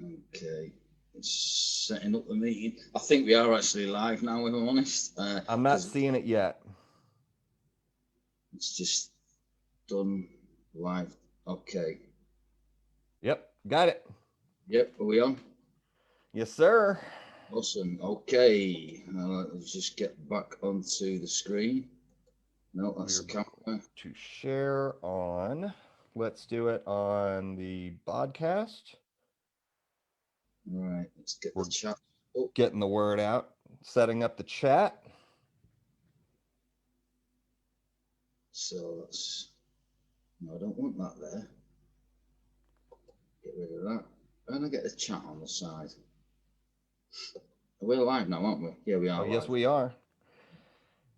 Okay. It's setting up the meeting. I think we are actually live now, if I'm honest. I'm not seeing it yet. It's just done live. Okay. Yep, got it. Yep, are we on? Yes, sir. Awesome. Okay. Let's just get back onto the screen. No, that's the camera. To share on. Let's do it on the podcast. All right, let's get the chat. Oh. Getting the word out. Setting up the chat. So that's... No, I don't want that there. Get rid of that. And I get the chat on the side. We're live now, aren't we? Yeah, we are. Oh, yes, we are.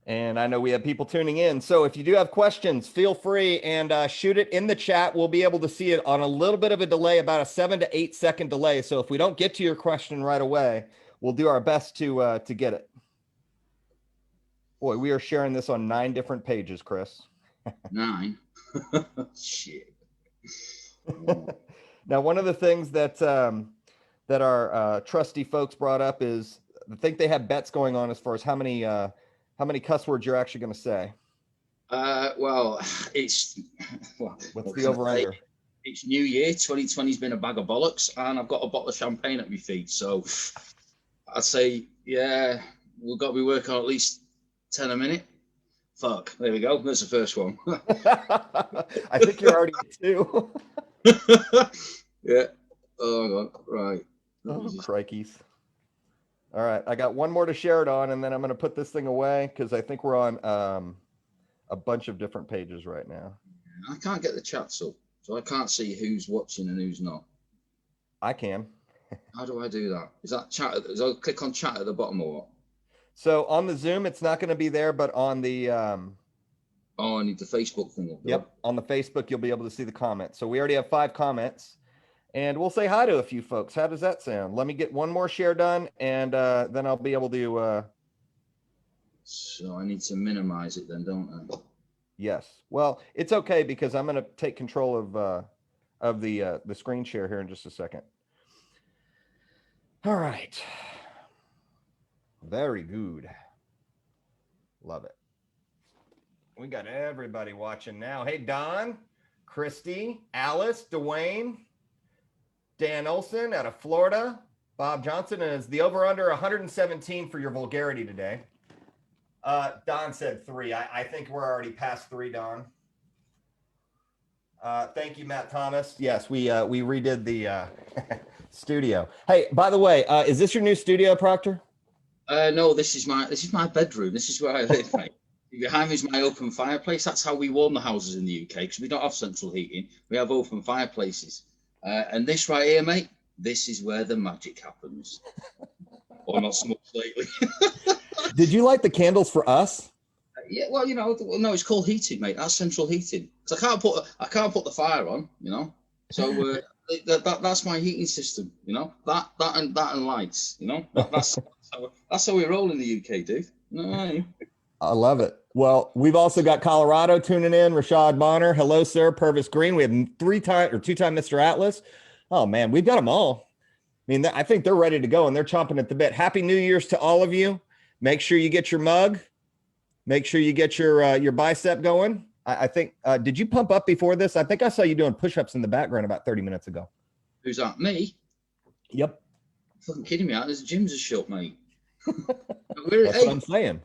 And I know we have people tuning in. So if you do have questions, feel free and shoot it in the chat. We'll be able to see it on a little bit of a delay, about a 7 to 8 second delay. So if we don't get to your question right away, we'll do our best to get it. Boy, we are sharing this on 9 different pages, Chris. 9? Shit. Now, one of the things that our trusty folks brought up is, I think they have bets going on as far as how many cuss words you're actually going to say. Well, it's... What's the over-under? It's New Year. 2020's been a bag of bollocks, and I've got a bottle of champagne at my feet. So I'd say, yeah, we've got to be working on at least 10 a minute. Fuck. There we go. That's the first one. I think you're already at 2. Yeah. Oh, God. Right. Oh, crikeys. All right. I got one more to share it on, and then I'm going to put this thing away because I think we're on a bunch of different pages right now. I can't get the chats up, so I can't see who's watching and who's not. I can. How do I do that? Is that chat? Is I click on chat at the bottom or what? So on the Zoom, it's not going to be there, but on the... Oh, I need the Facebook thing up. Yep. On the Facebook, you'll be able to see the comments. So we already have 5 comments, and we'll say hi to a few folks. How does that sound? Let me get one more share done, and then I'll be able to... So I need to minimize it then, don't I? Yes. Well, it's okay because I'm going to take control of the screen share here in just a second. All right. Very good. Love it. We got everybody watching now. Hey, Don, Christy, Alice, Dwayne, Dan Olson out of Florida, Bob Johnson. Is the over-under 117 for your vulgarity today? Don said 3. I think we're already past 3, Don. Thank you, Matt Thomas. Yes, we redid the studio. Hey, by the way, is this your new studio, Proctor? No, this is my bedroom. This is where I live, mate. Behind me is my open fireplace. That's how we warm the houses in the UK, because we don't have central heating. We have open fireplaces. And this right here, mate, this is where the magic happens. Or not smoked lately. Did you light the candles for us? Yeah, well, you know, no, it's called heating, mate. That's central heating. Because I can't put the fire on, you know. So that's my heating system, you know. That and lights, you know. That's how we roll in the UK, dude. No. I love it. Well, we've also got Colorado tuning in. Rashad Bonner, hello, sir. Purvis Green. We have 2-time Mr. Atlas. Oh man, we've got them all. I mean, I think they're ready to go and they're chomping at the bit. Happy New Year's to all of you. Make sure you get your mug. Make sure you get your bicep going. I think, did you pump up before this? I think I saw you doing push-ups in the background about 30 minutes ago. Who's that? Me? Yep. Fucking kidding me out. There's gyms are shut, mate. That's what I'm saying.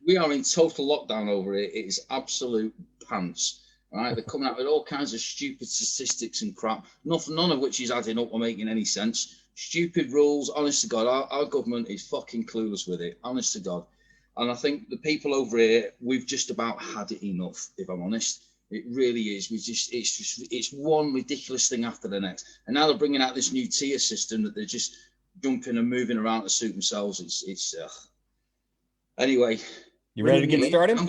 We are in total lockdown over here. It is absolute pants. Right? They're coming out with all kinds of stupid statistics and crap. None of which is adding up or making any sense. Stupid rules. Honest to God, our government is fucking clueless with it. Honest to God. And I think the people over here, we've just about had it enough, if I'm honest. It really is. It's one ridiculous thing after the next. And now they're bringing out this new tier system that they're just jumping and moving around to suit themselves. Anyway. You ready to get started?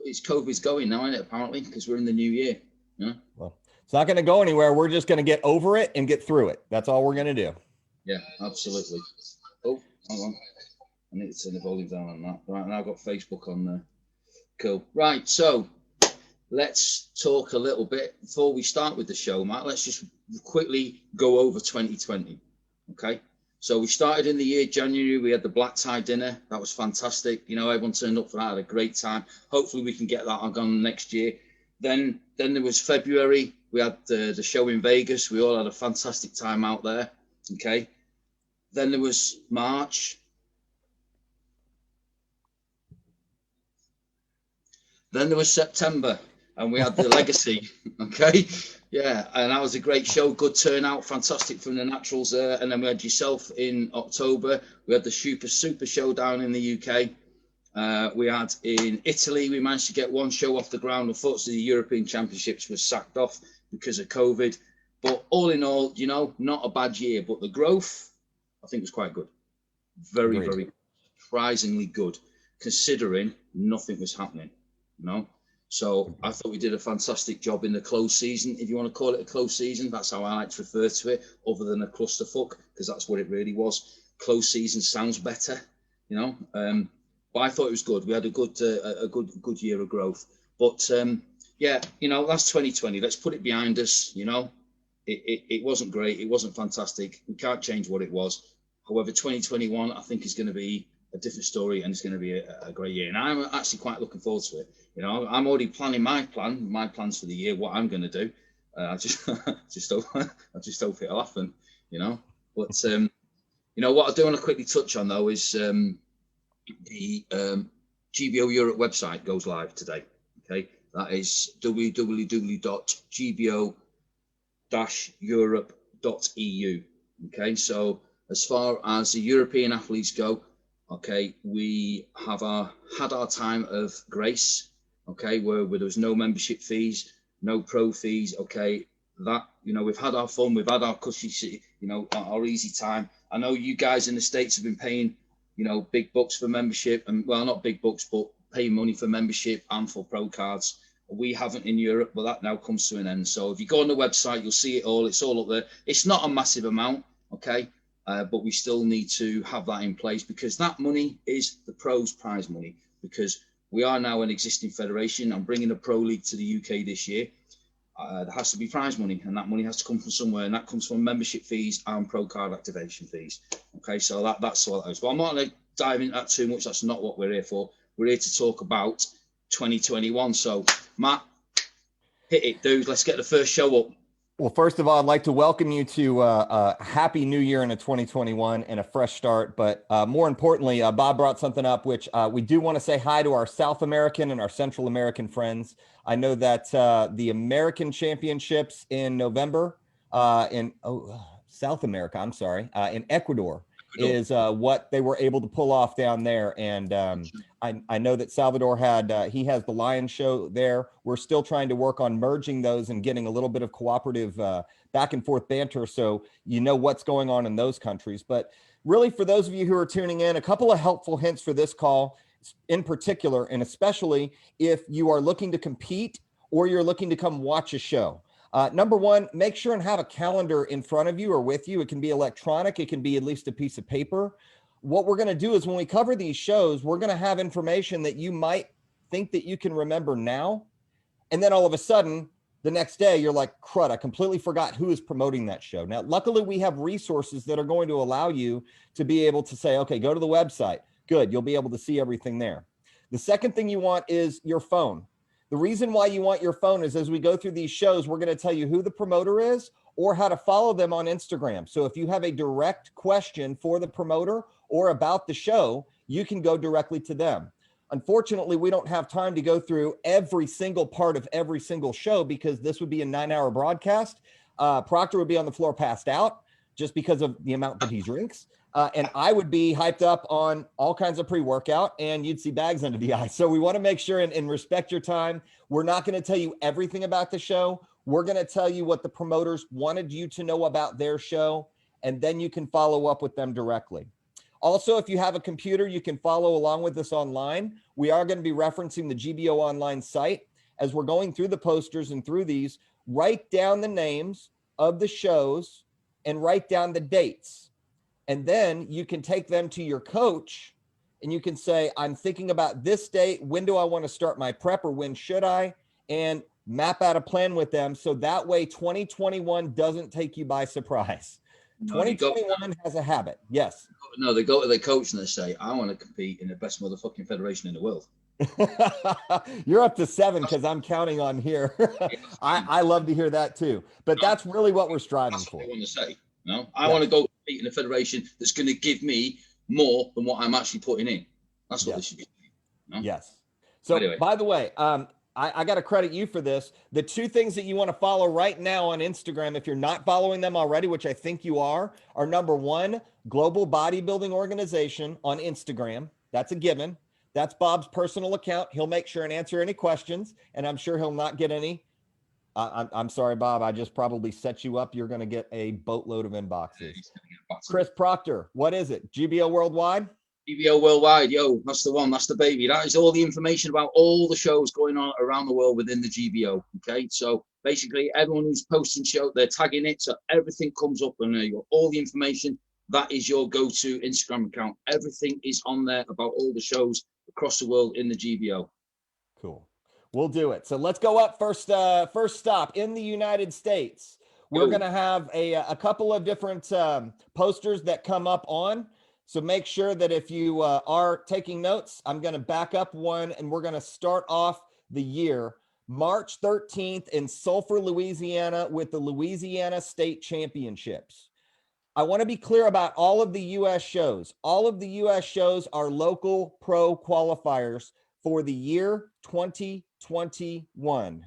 It's COVID's going now, isn't it, apparently, because we're in the new year. Yeah. Well, it's not going to go anywhere. We're just going to get over it and get through it. That's all we're going to do. Yeah, absolutely. Oh, hold on. I need to turn the volume down on that. Right, and I've got Facebook on there. Cool. Right, so let's talk a little bit before we start with the show, Matt. Let's just quickly go over 2020. Okay. So we started in the year, January, we had the black tie dinner. That was fantastic. You know, everyone turned up for that, had a great time. Hopefully we can get that on next year. Then there was February. We had the show in Vegas. We all had a fantastic time out there. Okay. Then there was March. Then there was September, and we had the Legacy. Okay. Yeah, and that was a great show. Good turnout, fantastic from the naturals there. And then we had yourself in October. We had the Super Showdown in the UK. We had in Italy, we managed to get one show off the ground. Unfortunately, the European Championships was sacked off because of COVID. But all in all, you know, not a bad year. But the growth, I think, was quite good. Very, very surprisingly good, considering nothing was happening, you know. So I thought we did a fantastic job in the closed season. If you want to call it a closed season, that's how I like to refer to it, other than a clusterfuck, because that's what it really was. Closed season sounds better, you know. But I thought it was good. We had a good year of growth. But yeah, you know, that's 2020. Let's put it behind us. You know, it wasn't great. It wasn't fantastic. We can't change what it was. However, 2021, I think, is going to be a different story, and it's going to be a great year. And I'm actually quite looking forward to it. You know, I'm already planning my plans for the year, what I'm going to do. I just hope it'll happen, you know. But you know what I do want to quickly touch on though is the GBO Europe website goes live today. Okay, that is www.gbo-europe.eu. Okay, so as far as the European athletes go, okay, we have had our time of grace. Okay, where there was no membership fees, no pro fees. Okay, that, you know, we've had our fun, we've had our cushy, you know, our easy time. I know you guys in the States have been paying, you know, big bucks for membership, and well, not big bucks, but paying money for membership and for pro cards. We haven't in Europe, but that now comes to an end. So if you go on the website, you'll see it all. It's all up there. It's not a massive amount, okay, but we still need to have that in place, because that money is the pros' prize money, because we are now an existing federation. I'm bringing a pro league to the UK this year. There has to be prize money, and that money has to come from somewhere, and that comes from membership fees and pro card activation fees. Okay, so that's all that is. But I'm not going to dive into that too much. That's not what we're here for. We're here to talk about 2021. So, Matt, hit it, dude. Let's get the first show up. Well, first of all, I'd like to welcome you to a happy new year in a 2021 and a fresh start. But more importantly, Bob brought something up, which we do want to say hi to our South American and our Central American friends. I know that the American Championships in November in South America, I'm sorry, in Ecuador is what they were able to pull off down there. And I know that Salvador he has the Lion Show there. We're still trying to work on merging those and getting a little bit of cooperative back and forth banter, so you know what's going on in those countries. But really, for those of you who are tuning in, a couple of helpful hints for this call in particular, and especially if you are looking to compete or you're looking to come watch a show. Number one, make sure and have a calendar in front of you or with you. It can be electronic. It can be at least a piece of paper. What we're going to do is when we cover these shows, we're going to have information that you might think that you can remember now. And then all of a sudden, the next day, you're like, crud, I completely forgot who is promoting that show. Now, luckily, we have resources that are going to allow you to be able to say, okay, go to the website. Good. You'll be able to see everything there. The second thing you want is your phone. The reason why you want your phone is as we go through these shows, we're going to tell you who the promoter is or how to follow them on Instagram. So if you have a direct question for the promoter or about the show, you can go directly to them. Unfortunately, we don't have time to go through every single part of every single show because this would be a 9-hour broadcast. Proctor would be on the floor passed out just because of the amount that he drinks. And I would be hyped up on all kinds of pre-workout and you'd see bags under the eyes. So we want to make sure and respect your time. We're not going to tell you everything about the show. We're going to tell you what the promoters wanted you to know about their show, and then you can follow up with them directly. Also, if you have a computer, you can follow along with us online. We are going to be referencing the GBO online site. As we're going through the posters and through these, write down the names of the shows and write down the dates. And then you can take them to your coach and you can say, I'm thinking about this date. When do I want to start my prep or when should I? and map out a plan with them. So that way 2021 doesn't take you by surprise. No, 2021 has a habit. Yes. No, they go to their coach and they say, I want to compete in the best motherfucking federation in the world. You're up to 7 because I'm counting on here. I love to hear that too. But that's really what we're striving for. What I want to say. No, I want to go compete in a federation that's going to give me more than what I'm actually putting in. That's what this should be. No? Yes. So anyway. By the way, I got to credit you for this. The 2 things that you want to follow right now on Instagram, if you're not following them already, which I think you are number 1, Global Bodybuilding Organization on Instagram. That's a given. That's Bob's personal account. He'll make sure and answer any questions, and I'm sure he'll not get any. I'm sorry, Bob. I just probably set you up. You're going to get a boatload of inboxes. Chris Proctor, what is it? GBO Worldwide? GBO Worldwide, yo, that's the one. That's the baby. That is all the information about all the shows going on around the world within the GBO. Okay, so basically everyone who's posting show, they're tagging it, so everything comes up and you got all the information. That is your go-to Instagram account. Everything is on there about all the shows across the world in the GBO. Cool. We'll do it. So let's go up first stop in the United States. We're going to have a couple of different posters that come up on. So make sure that if you are taking notes, I'm going to back up one and we're going to start off the year. March 13th in Sulphur, Louisiana with the Louisiana State Championships. I want to be clear about all of the U.S. shows. All of the U.S. shows are local pro qualifiers for the year 2021.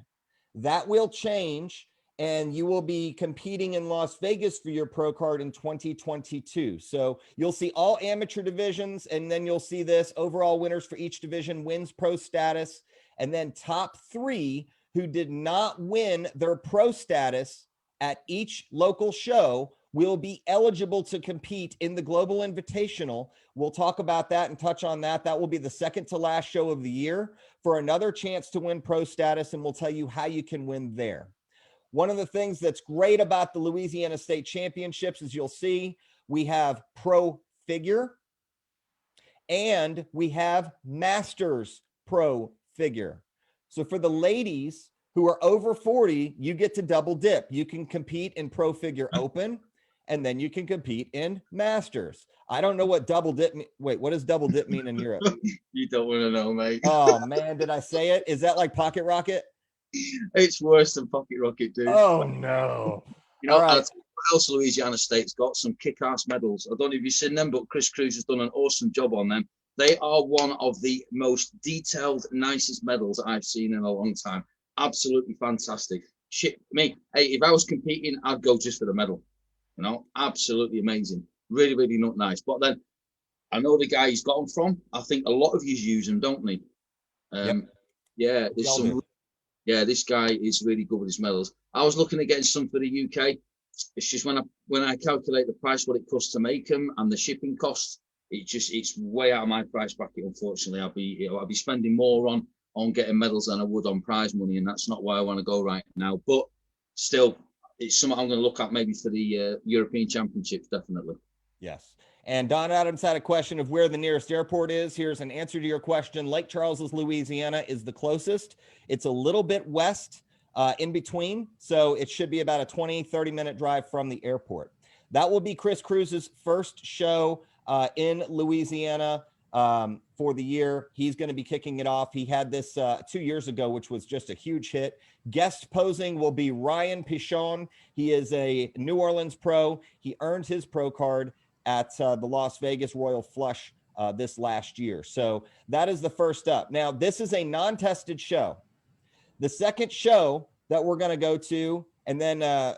That will change, and you will be competing in Las Vegas for your pro card in 2022. So you'll see all amateur divisions, and then you'll see this overall winners for each division wins pro status, and then top 3 who did not win their pro status at each local show will be eligible to compete in the Global Invitational. We'll talk about that and touch on that. That will be the second to last show of the year for another chance to win pro status, and we'll tell you how you can win there. One of the things that's great about the Louisiana State Championships is you'll see we have pro figure and we have masters pro figure. So for the ladies who are over 40, you get to double dip. You can compete in pro figure open, and then you can compete in masters. I don't know what double dip mean. Wait, what does double dip mean in Europe? You don't want to know, mate. Oh man, did I say it? Is that like Pocket Rocket? It's worse than Pocket Rocket, dude. Oh no. You know, what else Louisiana State's got? Some kick-ass medals. I don't know if you've seen them, but Chris Cruz has done an awesome job on them. They are one of the most detailed, nicest medals I've seen in a long time. Absolutely fantastic. Shit, me. Hey, if I was competing, I'd go just for the medal. You know, absolutely amazing. Really, really not nice. But then I know the guy he's got them from. I think a lot of you use them, don't they? Yeah, there's some. Yeah, this guy is really good with his medals. I was looking at getting some for the UK. It's just when I calculate the price, what it costs to make them, and the shipping costs, it's way out of my price bracket. Unfortunately, I'll be spending more on getting medals than I would on prize money, and that's not why I want to go right now. But still, it's something I'm going to look at maybe for the European Championships, definitely. Yes. And Don Adams had a question of where the nearest airport is. Here's an answer to your question. Lake Charles, Louisiana is the closest. It's a little bit west in between. So it should be about a 20-30 minute drive from the airport. That will be Chris Cruz's first show in Louisiana for the year. He's going to be kicking it off. He had this 2 years ago, which was just a huge hit. Guest posing will be Ryan Pichon. He is a New Orleans pro. He earned his pro card at the Las Vegas Royal Flush this last year. So that is the first up. Now, this is a non-tested show. The second show that we're going to go to, and then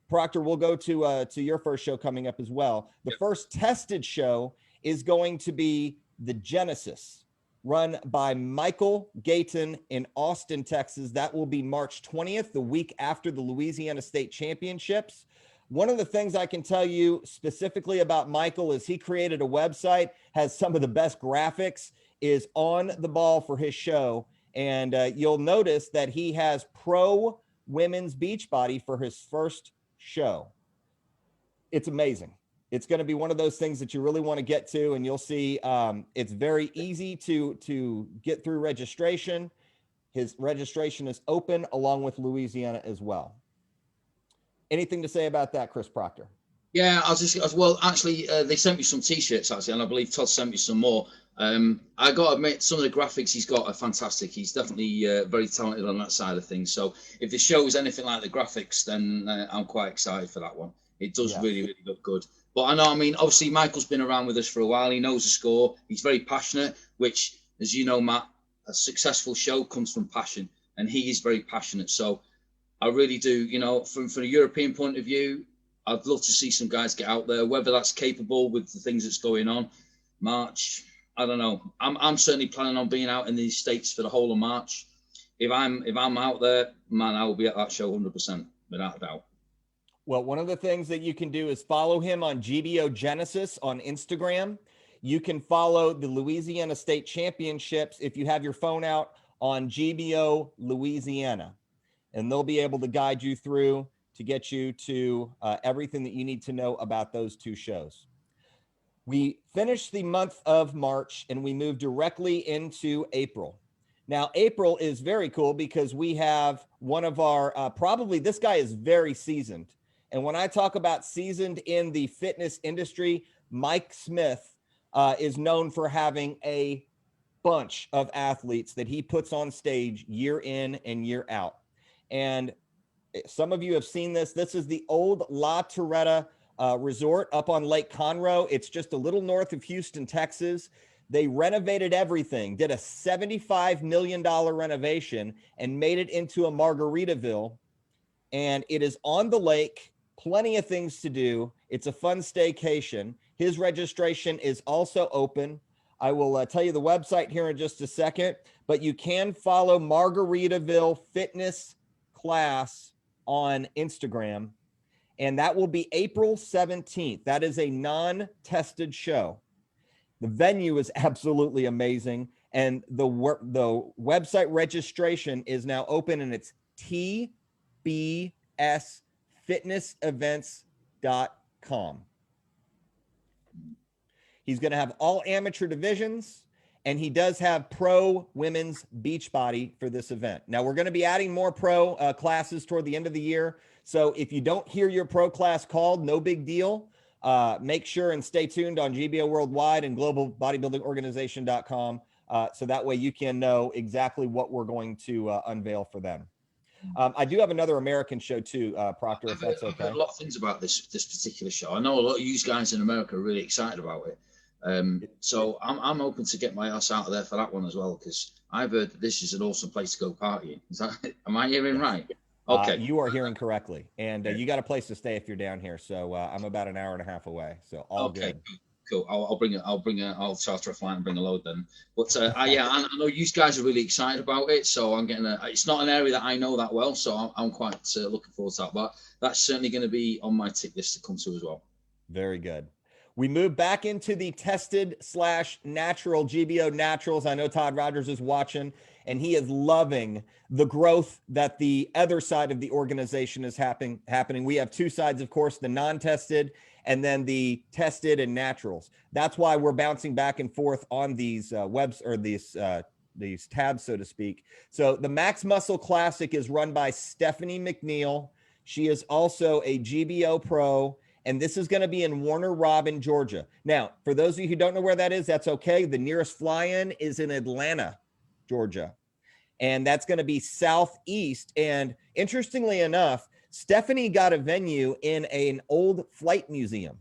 Proctor, we'll go to your first show coming up as well. The first tested show is going to be the Genesis, run by Michael Gayton in Austin, Texas. That will be March 20th, the week after the Louisiana State Championships. One of the things I can tell you specifically about Michael is he created a website, has some of the best graphics, is on the ball for his show. And you'll notice that he has pro women's beach body for his first show. It's amazing. It's going to be one of those things that you really want to get to, and you'll see it's very easy to get through registration. His registration is open along with Louisiana as well. Anything to say about that, Chris Proctor? Yeah, actually, they sent me some T-shirts actually, and I believe Todd sent me some more. I got to admit, some of the graphics he's got are fantastic. He's definitely very talented on that side of things. So if the show is anything like the graphics, then I'm quite excited for that one. It does really, really look good. But I know, I mean, obviously Michael's been around with us for a while. He knows the score. He's very passionate, which, as you know, Matt, a successful show comes from passion, and he is very passionate. So I really do, you know, from a European point of view, I'd love to see some guys get out there, whether that's capable with the things that's going on. March, I don't know. I'm certainly planning on being out in these States for the whole of March. If I'm out there, man, I will be at that show 100%, without a doubt. Well, one of the things that you can do is follow him on GBO Genesis on Instagram. You can follow the Louisiana State Championships if you have your phone out on GBO Louisiana, and they'll be able to guide you through to get you to everything that you need to know about those two shows. We finished the month of March and we moved directly into April. Now, April is very cool because we have one of our, probably this guy is very seasoned. And when I talk about seasoned in the fitness industry, Mike Smith is known for having a bunch of athletes that he puts on stage year in and year out. And some of you have seen this. This is the old La Torreta resort up on Lake Conroe. It's just a little north of Houston, Texas. They renovated everything, did a $75 million renovation and made it into a Margaritaville. And it is on the lake, plenty of things to do. It's a fun staycation. His registration is also open. I will tell you the website here in just a second, but you can follow Margaritaville Fitness Class on Instagram, and that will be April 17th. That is a non-tested show. The venue is absolutely amazing, and the website registration is now open, and it's tbsfitnessevents.com. He's going to have all amateur divisions, and he does have pro women's beach body for this event. Now, we're going to be adding more pro classes toward the end of the year. So if you don't hear your pro class called, no big deal. Make sure and stay tuned on GBO Worldwide and globalbodybuildingorganization.com. So that way you can know exactly what we're going to unveil for them. I do have another American show too, Proctor, if that's okay. I've heard a lot of things about this particular show. I know a lot of you guys in America are really excited about it. So I'm hoping to get my ass out of there for that one as well, because I've heard that this is an awesome place to go partying. Am I hearing right? Okay. You are hearing correctly. And you got a place to stay if you're down here. So I'm about an hour and a half away. So all good. Cool. I'll charter a flight and bring a load then. But I know you guys are really excited about it. So I'm getting it's not an area that I know that well. So I'm quite looking forward to that. But that's certainly going to be on my tick list to come to as well. Very good. We move back into the tested/natural GBO Naturals. I know Todd Rogers is watching, and he is loving the growth that the other side of the organization is happening. We have two sides, of course, the non-tested and then the tested and naturals. That's why we're bouncing back and forth on these webs or these tabs, so to speak. So the Max Muscle Classic is run by Stephanie McNeil. She is also a GBO pro. And this is going to be in Warner Robin, Georgia. Now, for those of you who don't know where that is, that's okay. The nearest fly-in is in Atlanta, Georgia. And that's going to be southeast. And interestingly enough, Stephanie got a venue in an old flight museum.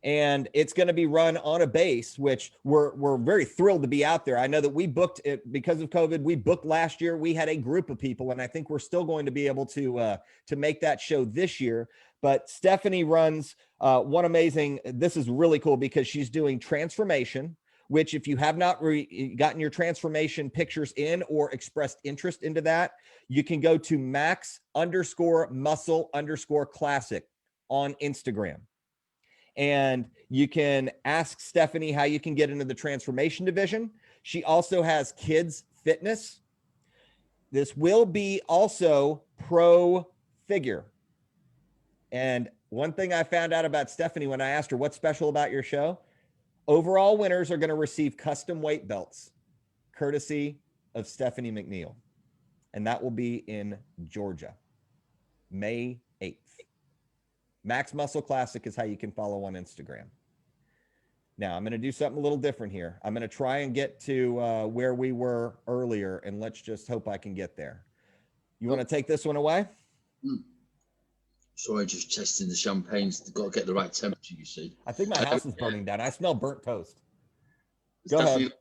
And it's going to be run on a base, which we're very thrilled to be out there. I know that we booked it because of COVID. We booked last year. We had a group of people, and I think we're still going to be able to make that show this year. But Stephanie runs one amazing. This is really cool because she's doing transformation, which if you have not gotten your transformation pictures in or expressed interest into that, you can go to max_muscle_classic on Instagram. And you can ask Stephanie how you can get into the transformation division. She also has kids fitness. This will be also pro figure. And one thing I found out about Stephanie when I asked her what's special about your show, overall winners are going to receive custom weight belts, courtesy of Stephanie McNeil. and that will be in Georgia, May 8th. Max Muscle Classic is how you can follow on Instagram. Now, I'm going to do something a little different here. I'm going to try and get to where we were earlier, and let's just hope I can get there. You want to take this one away? Sorry, just testing the champagne. Got to get the right temperature, you see. I think my house is burning down. I smell burnt toast. Go ahead.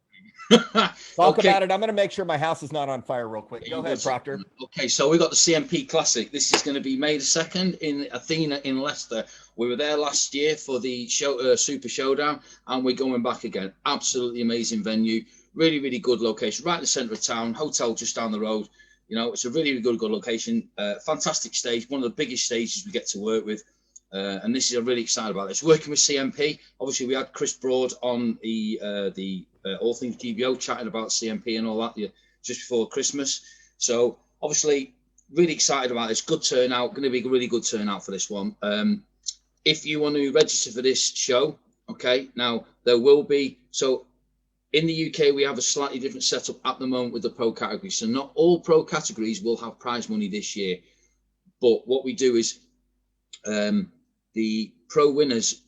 Talk about it. I'm going to make sure my house is not on fire real quick. Go ahead, Proctor. Okay, so we got the CMP Classic. This is going to be May the 2nd in Athena in Leicester. We were there last year for the Super Showdown, and we're going back again. Absolutely amazing venue. Really, really good location. Right in the centre of town. Hotel just down the road. You know, it's a really, really good location. Fantastic stage. One of the biggest stages we get to work with. And this is, I'm really excited about this. Working with CMP. Obviously, we had Chris Broad on the All Things GBO chatting about CMP and all that just before Christmas. So obviously, really excited about this. Good turnout. Going to be a really good turnout for this one. If you want to register for this show, okay, now there will be, so in the UK, we have a slightly different setup at the moment with the pro categories. So not all pro categories will have prize money this year. But what we do is the pro winners,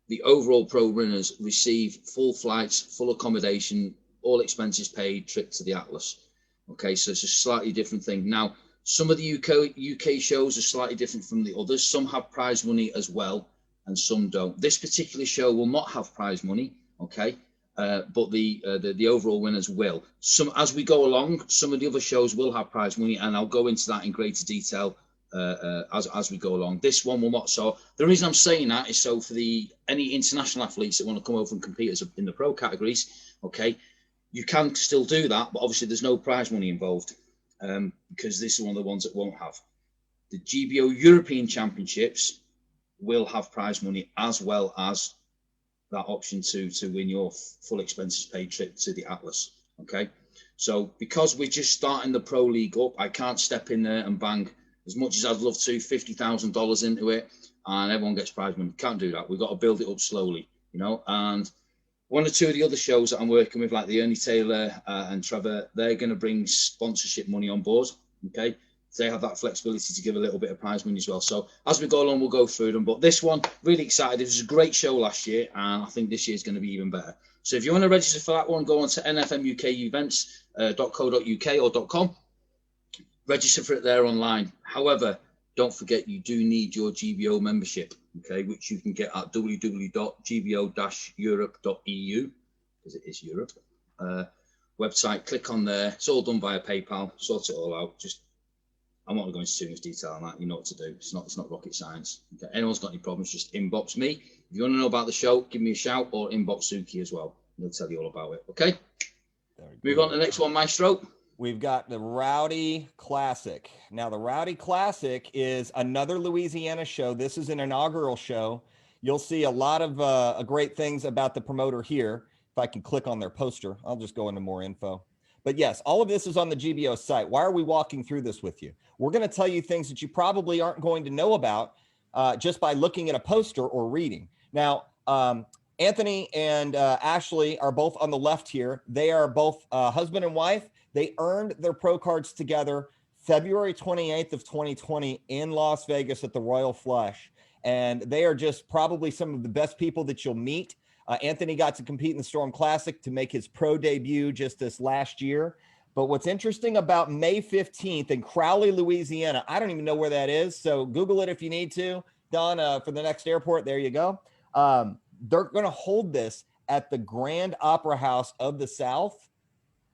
the overall pro winners receive full flights, full accommodation, all expenses paid, trip to the Atlas. Okay, so it's a slightly different thing. Now, some of the UK shows are slightly different from the others. Some have prize money as well, and some don't. This particular show will not have prize money, okay? But the overall winners will. Some, as we go along, some of the other shows will have prize money, and I'll go into that in greater detail as we go along. This one will not. So the reason I'm saying that is so for any international athletes that want to come over and compete in the pro categories, okay, you can still do that, but obviously there's no prize money involved because this is one of the ones that won't have. The GBO European Championships will have prize money as well as that option to win your full expenses paid trip to the Atlas. Okay, so because we're just starting the pro league up, I can't step in there and bang as much as I'd love to $50,000 into it and everyone gets prize money. Can't do that. We've got to build it up slowly, you know. And one or two of the other shows that I'm working with, like the Ernie Taylor and Trevor, they're going to bring sponsorship money on board. Okay, they have that flexibility to give a little bit of prize money as well. So as we go along, we'll go through them. But this one, really excited. It was a great show last year, and I think this year is going to be even better. So if you want to register for that one, go on to nfmukevents.co.uk or .com. Register for it there online. However, don't forget you do need your GBO membership, okay, which you can get at www.gbo-europe.eu, because it is Europe. Website, click on there. It's all done via PayPal. Sort it all out. Just, I'm not going to go into too much detail on that. You know what to do. It's not rocket science. Okay. Anyone's got any problems, just inbox me. If you want to know about the show, give me a shout or inbox Suki as well. He'll tell you all about it. Okay. Move on to the next one, Maestro. We've got the Rowdy Classic. Now, the Rowdy Classic is another Louisiana show. This is an inaugural show. You'll see a lot of great things about the promoter here. If I can click on their poster, I'll just go into more info. But yes, all of this is on the GBO site. Why are we walking through this with you? We're going to tell you things that you probably aren't going to know about just by looking at a poster or reading. Now, Anthony and Ashley are both on the left here. They are both husband and wife. They earned their pro cards together February 28th of 2020 in Las Vegas at the Royal Flush. And they are just probably some of the best people that you'll meet. Anthony got to compete in the Storm Classic to make his pro debut just this last year. But what's interesting about May 15th in Crowley, Louisiana, I don't even know where that is. So Google it if you need to. Don, for the next airport, there you go. They're going to hold this at the Grand Opera House of the South.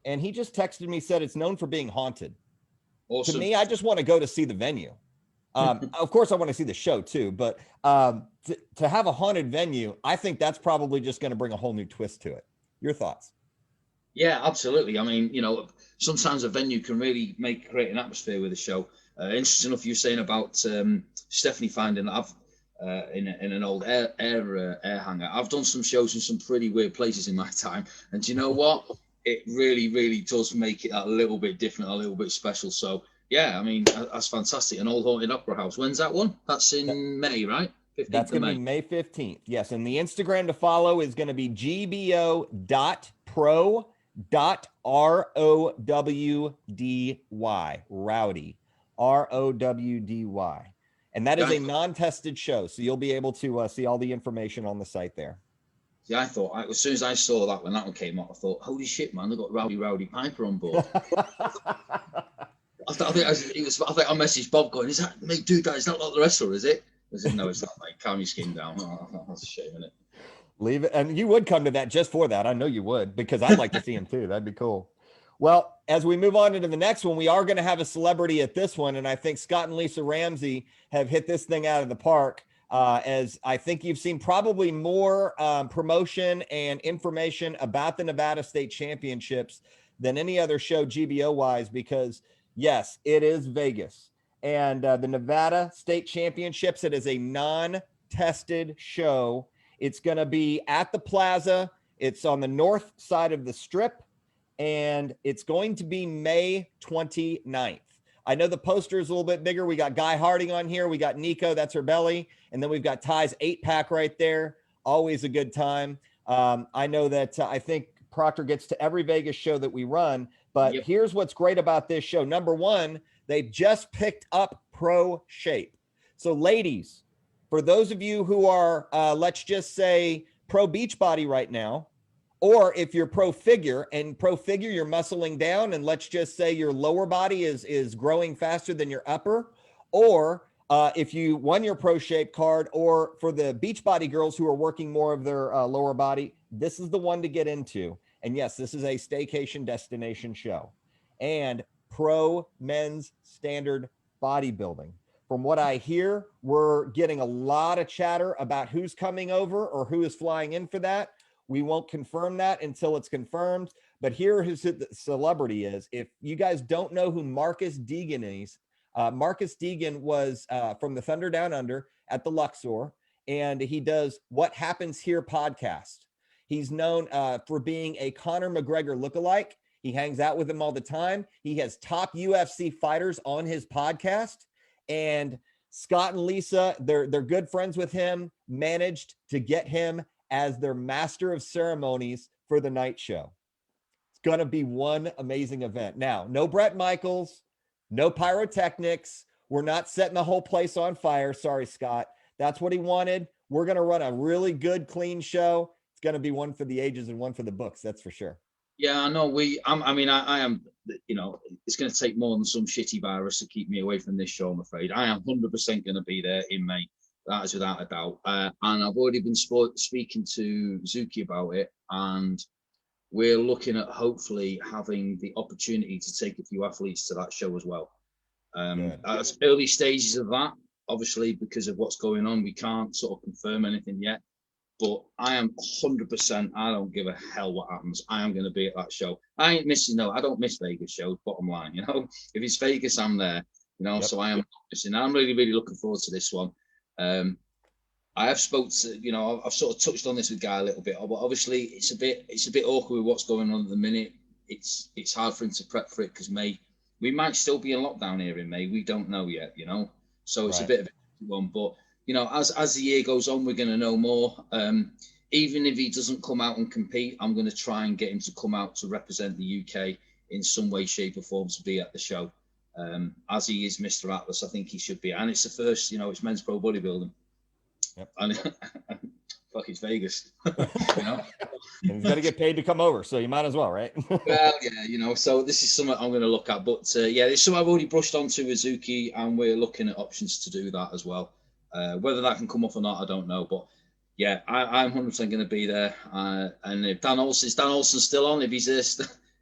And he just texted me, said it's known for being haunted. Awesome. To me, I just want to go to see the venue. Of course, I want to see the show too. But to have a haunted venue, I think that's probably just going to bring a whole new twist to it. Your thoughts? Yeah, absolutely. I mean, you know, sometimes a venue can really create an atmosphere with a show. Interesting enough, you're saying about Stephanie finding that in an old air hangar. I've done some shows in some pretty weird places in my time. And do you know what? It really, really does make it a little bit different, a little bit special. So, yeah, I mean, that's fantastic. An old haunted opera house. When's that one? That's in May, right? 15th that's going to be May 15th. Yes. And the Instagram to follow is going to be gbo.pro ROWDY, Rowdy, ROWDY. And that is a non-tested show. So you'll be able to see all the information on the site there. Yeah, I thought, as soon as I saw that, when that one came up, I thought, holy shit, man, they've got Rowdy Piper on board. I think I messaged Bob going, is that, mate, dude, that is not like the wrestler, is it? I said, no, it's not, mate. Calm your skin down. Oh, that's a shame, isn't it? Leave it. And you would come to that just for that. I know you would, because I'd like to see him too. That'd be cool. Well, as we move on into the next one, we are going to have a celebrity at this one. And I think Scott and Lisa Ramsey have hit this thing out of the park. As I think you've seen probably more promotion and information about the Nevada State Championships than any other show GBO wise, because yes, it is Vegas. And the Nevada State Championships, it is a non-tested show. It's going to be at the Plaza. It's on the north side of the Strip, and it's going to be May 29th. I know the poster is a little bit bigger. We got Guy Harding on here. We got Nico, that's her belly. And then we've got Ty's 8-pack right there. Always a good time. I know that I think Proctor gets to every Vegas show that we run, but Here's what's great about this show. Number one, they just picked up Pro Shape. So ladies, for those of you who are, let's just say, pro beach body right now, or if you're pro figure, and pro figure, you're muscling down, and let's just say your lower body is growing faster than your upper, or if you won your Pro Shape card, or for the beach body girls who are working more of their lower body, this is the one to get into. And yes, this is a staycation destination show. And pro men's standard bodybuilding. From what I hear, we're getting a lot of chatter about who's coming over or who is flying in for that. We won't confirm that until it's confirmed. But here is who the celebrity is. If you guys don't know who Marcus Deegan is, Marcus Deegan was from the Thunder Down Under at the Luxor, and he does What Happens Here podcast. He's known for being a Conor McGregor lookalike. He hangs out with him all the time. He has top UFC fighters on his podcast. And Scott and Lisa, they're good friends with him, managed to get him as their master of ceremonies for the night show. It's going to be one amazing event. Now, no Bret Michaels, no pyrotechnics. We're not setting the whole place on fire. Sorry, Scott. That's what he wanted. We're going to run a really good, clean show. It's going to be one for the ages and one for the books. That's for sure. Yeah, I know. I am, it's going to take more than some shitty virus to keep me away from this show, I'm afraid. I am 100% going to be there in May. That is without a doubt. And I've already been speaking to Zuki about it, and we're looking at hopefully having the opportunity to take a few athletes to that show as well. At early stages of that, obviously, because of what's going on, we can't sort of confirm anything yet. But I am 100%, I don't give a hell what happens. I am going to be at that show. I ain't missing, I don't miss Vegas shows, bottom line, If it's Vegas, I'm there, so I am not missing. I'm really, really looking forward to this one. I have spoke to, I've sort of touched on this with Guy a little bit, but obviously it's a bit awkward with what's going on at the minute. It's hard for him to prep for it because we might still be in lockdown here in May. We don't know yet, So it's a bit of a one, but as the year goes on, we're going to know more. Even if he doesn't come out and compete, I'm going to try and get him to come out to represent the UK in some way, shape or form to be at the show. As he is Mr. Atlas, I think he should be. And it's the first, it's men's pro bodybuilding. Yep. And fuck, it's Vegas. And he's got to get paid to come over, so you might as well, right? Well, yeah, so this is something I'm going to look at. But it's something I've already brushed onto with Zuki, and we're looking at options to do that as well. Whether that can come off or not, I don't know. But yeah, I'm 100% going to be there. And if Dan Olsen's still on, if he's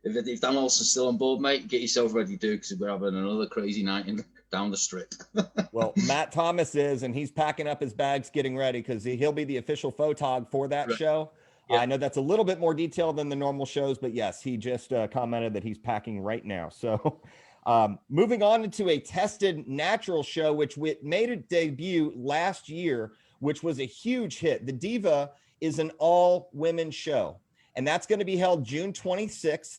if Dan Olsen's still on board, mate, get yourself ready, dude, because we're having another crazy night down the strip. Well, Matt Thomas is, and he's packing up his bags, getting ready, because he'll be the official photog for that show. Yeah. I know that's a little bit more detailed than the normal shows, but yes, he just commented that he's packing right now. So moving on into a tested natural show, which made a debut last year, which was a huge hit. The Diva is an all-women show, and that's going to be held June 26th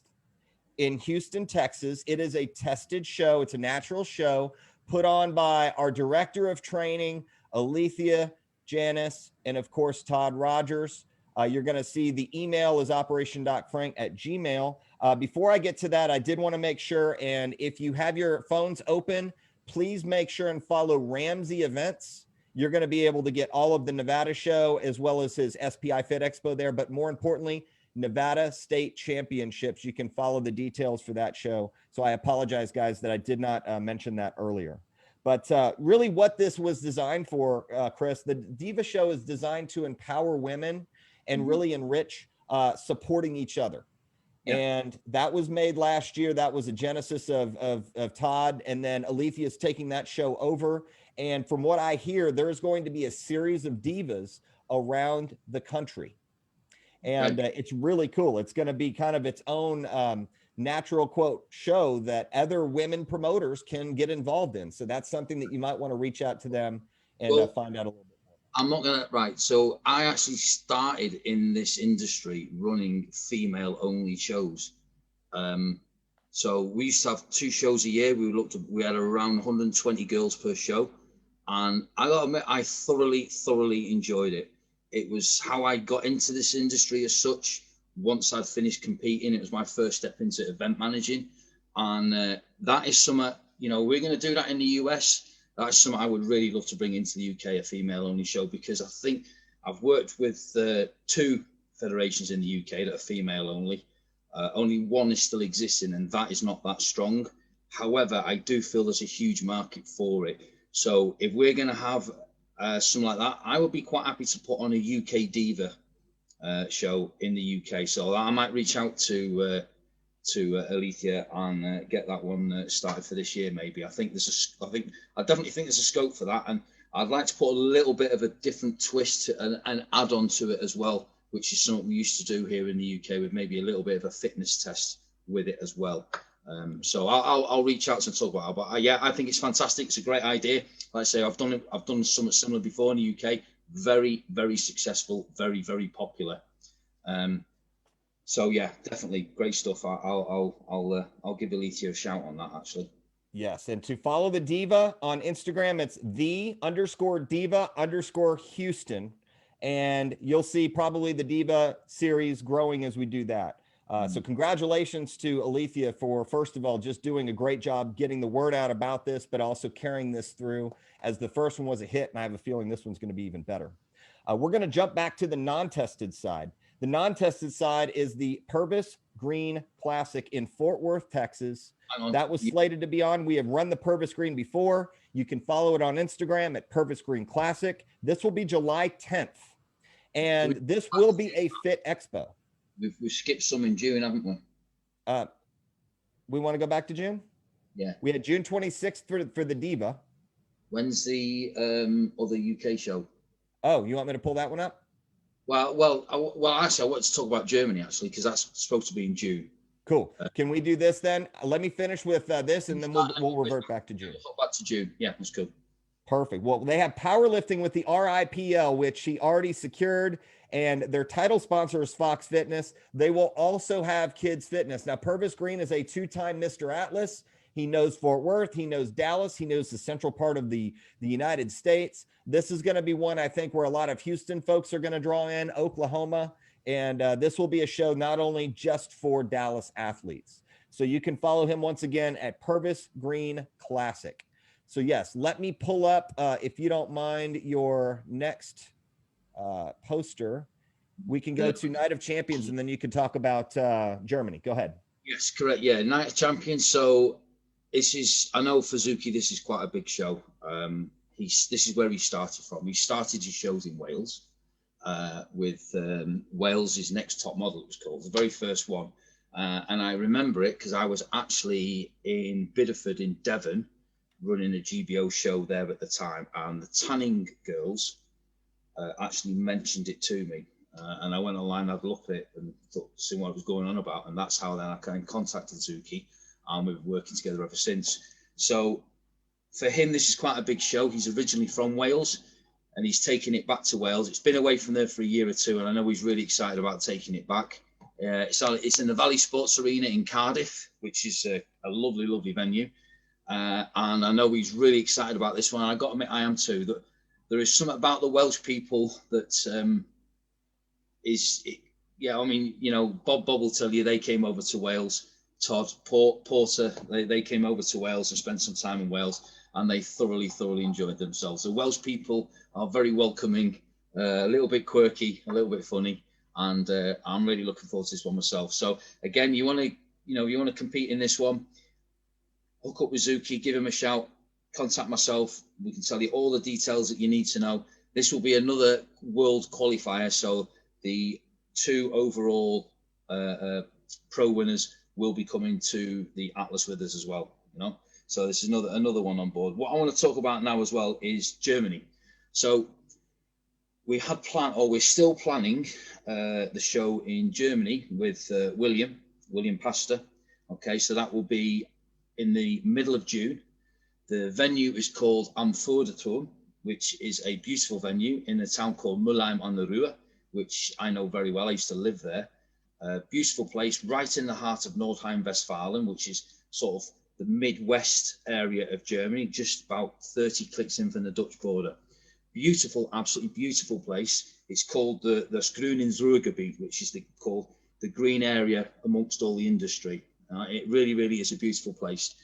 in Houston, Texas. It is a tested show. It's a natural show put on by our director of training, Alethea Janice, and of course, Todd Rogers. You're going to see the email is operation.frank@gmail. Before I get to that, I did want to make sure, and if you have your phones open, please make sure and follow Ramsey Events. You're going to be able to get all of the Nevada show as well as his SPI Fit Expo there, but more importantly, Nevada State Championships. You can follow the details for that show. So I apologize, guys, that I did not mention that earlier. But really what this was designed for, Chris, the Diva Show is designed to empower women and really enrich supporting each other. Yeah. And that was made last year. That was a genesis of Todd. And then Alethea's taking that show over. And from what I hear, there's going to be a series of divas around the country. And it's really cool. It's going to be kind of its own natural quote show that other women promoters can get involved in. So that's something that you might want to reach out to them and find out a little bit more. I'm not going to, right. So I actually started in this industry running female only shows. So we used to have 2 shows a year. We had around 120 girls per show. And I gotta admit, I thoroughly enjoyed it. It was how I got into this industry as such. Once I'd finished competing, it was my first step into event managing. And that is something, you know, we're going to do that in the US. That's something I would really love to bring into the UK, a female only show, because I think I've worked with 2 federations in the UK that are female only. Only one is still existing, and that is not that strong. However, I do feel there's a huge market for it. So if we're going to have something like that, I would be quite happy to put on a UK Diva show in the UK. So I might reach out to Alethea and get that one started for this year. Maybe I definitely think there's a scope for that, and I'd like to put a little bit of a different twist and add on to it as well, which is something we used to do here in the UK with maybe a little bit of a fitness test with it as well. So I'll reach out and talk about it. But yeah, I think it's fantastic. It's a great idea. Like I say, I've done something similar before in the UK. Very successful, very popular. So yeah, definitely great stuff. I'll give Alethea a shout on that actually. Yes, and to follow the Diva on Instagram, it's _Diva_Houston, and you'll see probably the Diva series growing as we do that. So congratulations to Alethea for, first of all, just doing a great job getting the word out about this, but also carrying this through, as the first one was a hit, and I have a feeling this one's going to be even better. We're going to jump back to the non-tested side. The non-tested side is the Purvis Green Classic in Fort Worth, Texas. That was slated to be on. We have run the Purvis Green before. You can follow it on Instagram at Purvis Green Classic. This will be July 10th, and this will be a Fit Expo. We've skipped some in June, haven't we? We want to go back to June? Yeah. We had June 26th for the Diva. When's the other UK show? Oh, you want me to pull that one up? Well, actually, I wanted to talk about Germany, actually, because that's supposed to be in June. Cool. Can we do this then? Let me finish with this, and then we'll revert back to June. Back to June. Yeah, that's cool. Perfect. Well, they have powerlifting with the RIPL, which he already secured, and their title sponsor is Fox Fitness. They will also have Kids Fitness. Now, Purvis Green is a 2-time Mr. Atlas. He knows Fort Worth. He knows Dallas. He knows the central part of the United States. This is going to be one, I think, where a lot of Houston folks are going to draw in, Oklahoma. And this will be a show not only just for Dallas athletes. So you can follow him once again at Purvis Green Classic. So yes, let me pull up, if you don't mind, your next poster. We can go to Night of Champions, and then you can talk about Germany. Go ahead. Yes, correct. Yeah, Night of Champions. So this is, I know for Zuki, this is quite a big show. This is where he started from. He started his shows in Wales with Wales' Next Top Model, it was called, the very first one. And I remember it because I was actually in Bideford in Devon running a GBO show there at the time. And the Tanning girls actually mentioned it to me. And I went online, had a look at it and thought, see what was going on about. And that's how then I kind of contacted Zuki, and we've been working together ever since. So for him, this is quite a big show. He's originally from Wales, and he's taking it back to Wales. It's been away from there for a year or two, and I know he's really excited about taking it back. It's in the Valley Sports Arena in Cardiff, which is a lovely venue. And I know he's really excited about this one. I got to admit, I am too. That there is something about the Welsh people that yeah, I mean, Bob will tell you they came over to Wales. Todd Porter, they came over to Wales and spent some time in Wales, and they thoroughly enjoyed themselves. The Welsh people are very welcoming, a little bit quirky, a little bit funny, and I'm really looking forward to this one myself. So again, you want to compete in this one, hook up with Zuki, give him a shout, contact myself. We can tell you all the details that you need to know. This will be another world qualifier, so the 2 overall pro winners will be coming to the Atlas with us as well. So this is another one on board. What I want to talk about now as well is Germany. So we're still planning the show in Germany with William Pastor. Okay, so that will be in the middle of June. The venue is called Am Vorderturm, which is a beautiful venue in a town called Mülheim an der Ruhr, which I know very well. I used to live there. Beautiful place right in the heart of Nordrhein-Westfalen, which is sort of the Midwest area of Germany, just about 30 clicks in from the Dutch border. Beautiful, absolutely beautiful place. It's called the Grün ins Ruhrgebiet, which is called the green area amongst all the industry. It really is a beautiful place.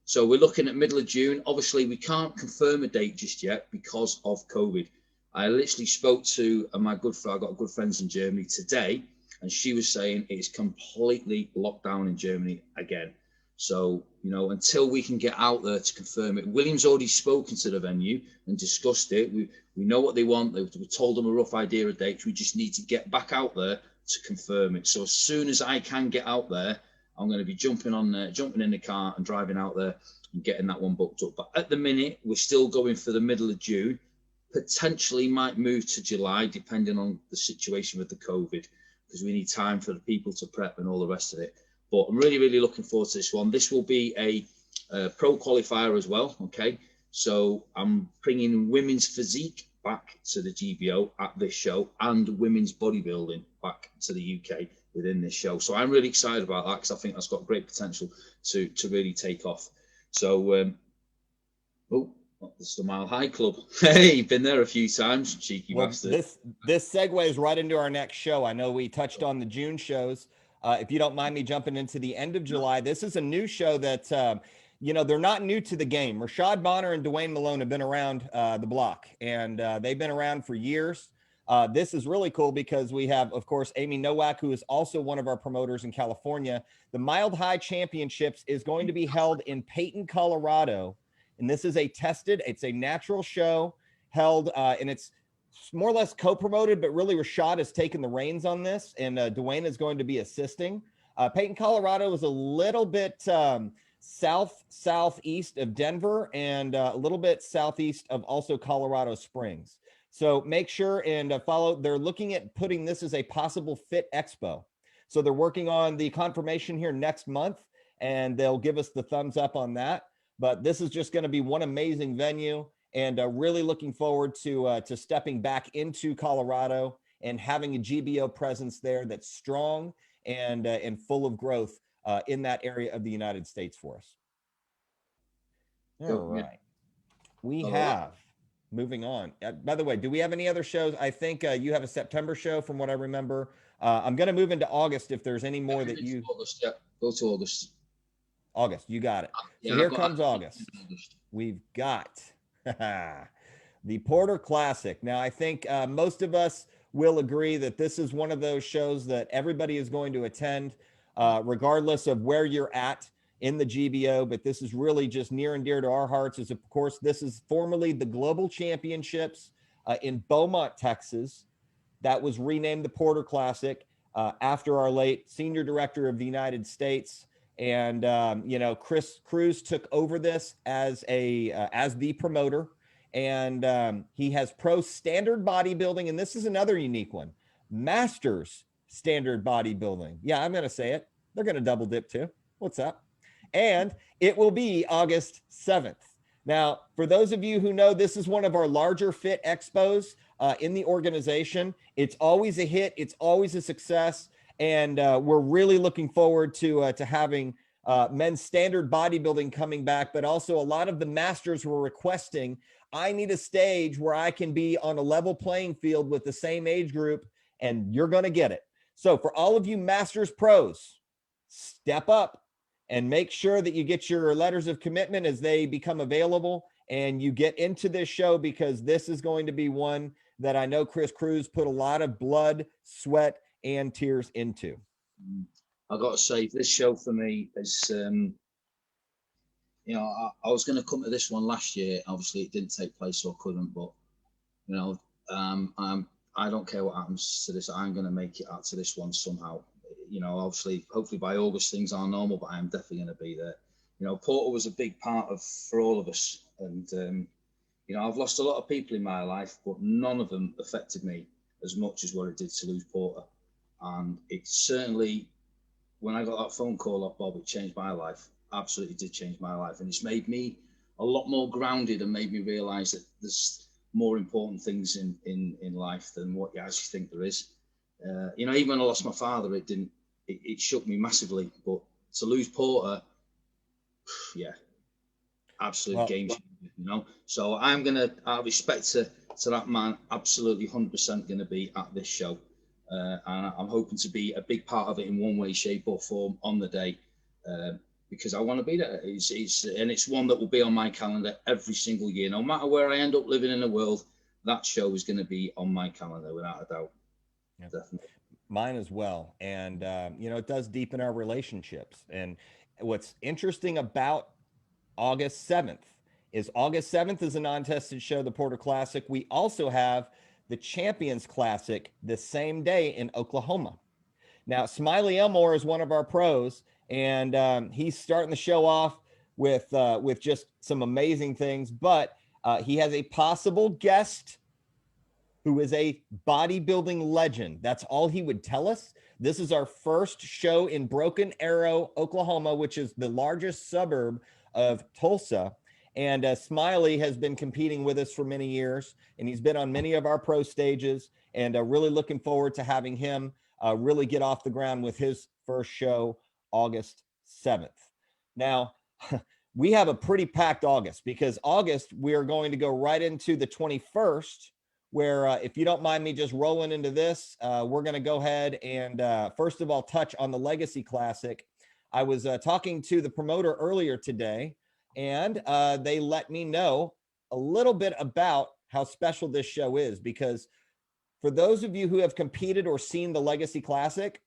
So we're looking at middle of June. Obviously, we can't confirm a date just yet because of COVID. I literally spoke to I've got good friends in Germany today, and she was saying it's completely locked down in Germany again. So, until we can get out there to confirm it, William's already spoken to the venue and discussed it. We know what they want. We told them a rough idea of dates. We just need to get back out there to confirm it. So as soon as I can get out there, I'm going to be jumping in the car and driving out there and getting that one booked up. But at the minute, we're still going for the middle of June. Potentially might move to July, depending on the situation with the COVID, because we need time for the people to prep and all the rest of it. But I'm really looking forward to this one. This will be a pro qualifier as well. Okay, so I'm bringing women's physique back to the GBO at this show, and women's bodybuilding back to the UK within this show. So I'm really excited about that, because I think that's got great potential to really take off. So, it's the Mile High Club. Hey, been there a few times, cheeky bastard. This segues right into our next show. I know we touched on the June shows. If you don't mind me jumping into the end of July, this is a new show that, they're not new to the game. Rashad Bonner and Dwayne Malone have been around the block, and they've been around for years. This is really cool because we have, of course, Amy Nowak, who is also one of our promoters in California. The Mild High Championships is going to be held in Peyton, Colorado. And this is it's a natural show held, and it's more or less co-promoted, but really Rashad has taken the reins on this, and Dwayne is going to be assisting. Peyton, Colorado is a little bit southeast of Denver, and a little bit southeast of also Colorado Springs. So make sure and follow. They're looking at putting this as a possible fit expo. So they're working on the confirmation here next month, and they'll give us the thumbs up on that. But this is just going to be one amazing venue, and really looking forward to stepping back into Colorado and having a GBO presence there that's strong and full of growth in that area of the United States for us. All right. We have, moving on. By the way, do we have any other shows? I think you have a September show from what I remember. I'm going to move into August if there's any more that you... August, yeah. Go to August. August, you got it. So here comes August. We've got the Porter Classic. Now, I think most of us will agree that this is one of those shows that everybody is going to attend, regardless of where you're at in the GBO. But this is really just near and dear to our hearts. As of course, this is formerly the Global Championships in Beaumont, Texas. That was renamed the Porter Classic after our late Senior Director of the United States. And, Chris Cruz took over this as the promoter, and he has pro standard bodybuilding. And this is another unique one, masters standard bodybuilding. Yeah, I'm going to say it. They're going to double dip too. What's up? And it will be August 7th. Now, for those of you who know, this is one of our larger fit expos in the organization. It's always a hit. It's always a success. And we're really looking forward to having men's standard bodybuilding coming back, but also a lot of the masters were requesting, I need a stage where I can be on a level playing field with the same age group and you're going to get it. So for all of you Masters pros, step up and make sure that you get your letters of commitment as they become available and you get into this show, because this is going to be one that I know Chris Cruz put a lot of blood, sweat, and tears into. I got to say, this show for me is, you know, I was going to come to this one last year. Obviously, it didn't take place, so I couldn't. But you know, I don't care what happens to this. I'm going to make it out to this one somehow. You know, obviously, hopefully by August things are normal, but I am definitely going to be there. You know, Porter was a big part for all of us, and you know, I've lost a lot of people in my life, but none of them affected me as much as what it did to lose Porter. And it certainly, when I got that phone call off Bob, it changed my life. Absolutely did change my life, and it's made me a lot more grounded and made me realise that there's more important things in life than what you actually think there is. You know, even when I lost my father, it shook me massively. But to lose Porter, yeah, absolute game changer, you know. So out of respect to that man, absolutely 100% going to be at this show. And I'm hoping to be a big part of it in one way, shape or form on the day, because I want to be there. It's one that will be on my calendar every single year. No matter where I end up living in the world, that show is going to be on my calendar without a doubt. Yeah. Definitely. Mine as well. And, you know, it does deepen our relationships. And what's interesting about August 7th is a non-tested show, the Porter Classic. We also have the Champions Classic the same day in Oklahoma. Now, Smiley Elmore is one of our pros, and he's starting the show off with just some amazing things, but he has a possible guest who is a bodybuilding legend. That's all he would tell us. This is our first show in Broken Arrow, Oklahoma, which is the largest suburb of Tulsa. And Smiley has been competing with us for many years, and he's been on many of our pro stages, and really looking forward to having him really get off the ground with his first show, August 7th. Now, we have a pretty packed August, because August, we are going to go right into the 21st, where if you don't mind me just rolling into this, we're going to go ahead and first of all, touch on the Legacy Classic. I was talking to the promoter earlier today, and they let me know a little bit about how special this show is, because for those of you who have competed or seen the Legacy Classic,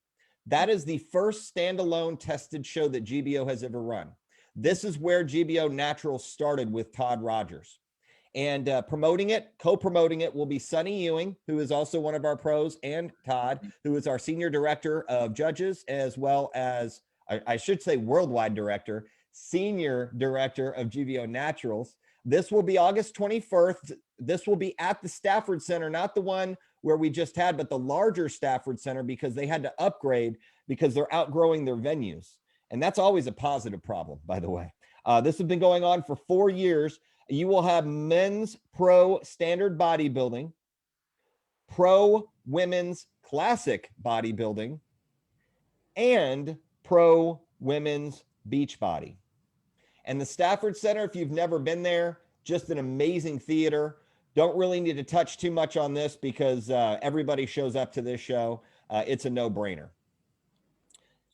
that is the first standalone tested show that GBO has ever run. This is where GBO Naturals started with Todd Rogers. And co-promoting it will be Sonny Ewing, who is also one of our pros, and Todd, who is our senior director of judges, as well as, I should say worldwide director, senior director of GBO Naturals. This will be August 21st. This will be at the Stafford Center, not the one where we just had, but the larger Stafford Center, because they had to upgrade because they're outgrowing their venues. And that's always a positive problem, by the way. This has been going on for 4 years. You will have men's pro standard bodybuilding, pro women's classic bodybuilding, and pro women's beach body. And the Stafford Center, if you've never been there, just an amazing theater. Don't really need to touch too much on this, because everybody shows up to this show. It's a no-brainer.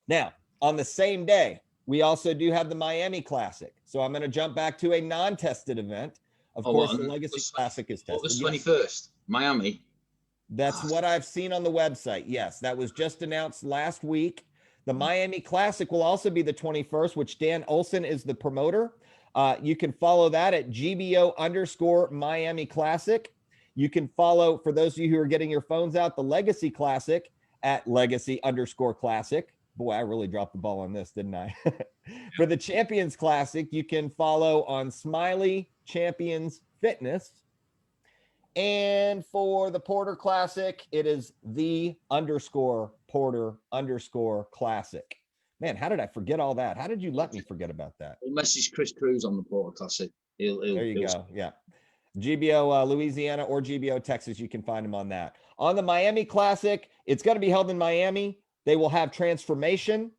Now, on the same day, we also do have the Miami Classic. So I'm going to jump back to a non-tested event. Of course, the Legacy Classic is tested. August 21st, Miami. That's what I've seen on the website. Yes, that was just announced last week. The Miami Classic will also be the 21st, which Dan Olson is the promoter. You can follow that at GBO_Miami Classic. You can follow, for those of you who are getting your phones out, the Legacy Classic at Legacy_Classic. Boy, I really dropped the ball on this, didn't I? For the Champions Classic, you can follow on Smiley Champions Fitness. And for the Porter Classic, it is _Porter_Classic. Man, how did I forget all that? How did you let me forget about that? We'll message Chris Cruz on the Porter Classic. There you go. Yeah. GBO Louisiana or GBO Texas, you can find them on that. On the Miami Classic, it's going to be held in Miami. They will have transformation.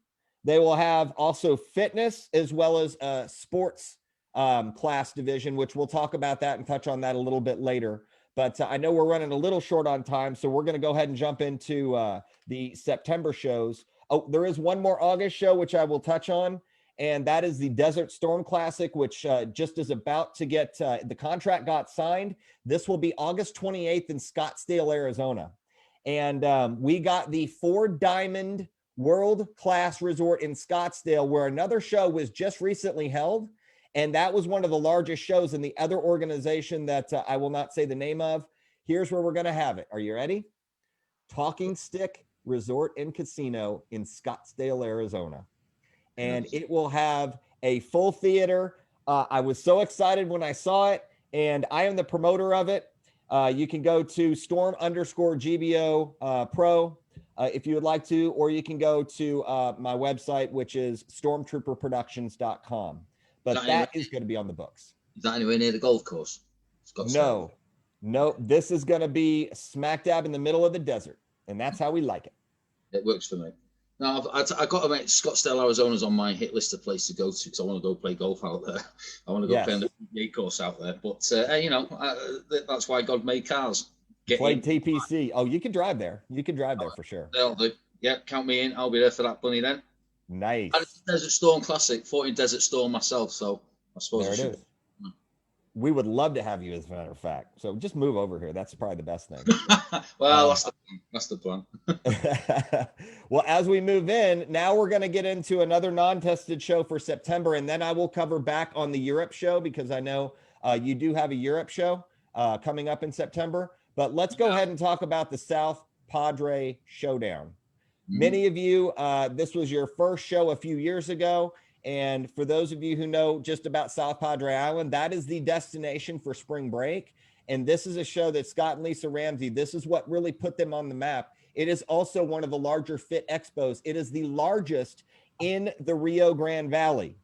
They will have also fitness, as well as a sports class division, which we'll talk about that and touch on that a little bit later. But I know we're running a little short on time, so we're going to go ahead and jump into the September shows. Oh, there is one more August show, which I will touch on, and that is the Desert Storm Classic, which just is about to get, the contract got signed. This will be August 28th in Scottsdale, Arizona. And we got the 4-diamond world-class resort in Scottsdale, where another show was just recently held. And that was one of the largest shows in the other organization that I will not say the name of. Here's where we're going to have it. Are you ready? Talking Stick Resort and Casino in Scottsdale, Arizona. And it will have a full theater. I was so excited when I saw it, and I am the promoter of it. You can go to storm_GBO Pro if you would like to, or you can go to my website, which is stormtrooperproductions.com. But that is going to be on the books. Is that anywhere near the golf course? No. This is going to be smack dab in the middle of the desert, and that's how we like it. It works for me. Now, I've got to make Scottsdale, Arizona's on my hit list of place to go to because I want to go play golf out there. I want to go play on the PGA course out there. But, that's why God made cars. Play TPC. Oh, you can drive there. You can drive there for sure. They'll do. Yeah, count me in. I'll be there for that bunny then. Nice. And it's Desert Storm Classic. 14 Desert Storm myself, so I suppose there it is. We would love to have you, as a matter of fact. So just move over here. That's probably the best thing. Well, that's the plan. Well, as we move in, now we're going to get into another non-tested show for September, and then I will cover back on the Europe show because I know you do have a Europe show coming up in September. But let's go ahead and talk about the South Padre Showdown. Many of you, this was your first show a few years ago. And for those of you who know just about South Padre Island, that is the destination for spring break. And this is a show that Scott and Lisa Ramsey, this is what really put them on the map. It is also one of the larger fit expos. It is the largest in the Rio Grande Valley.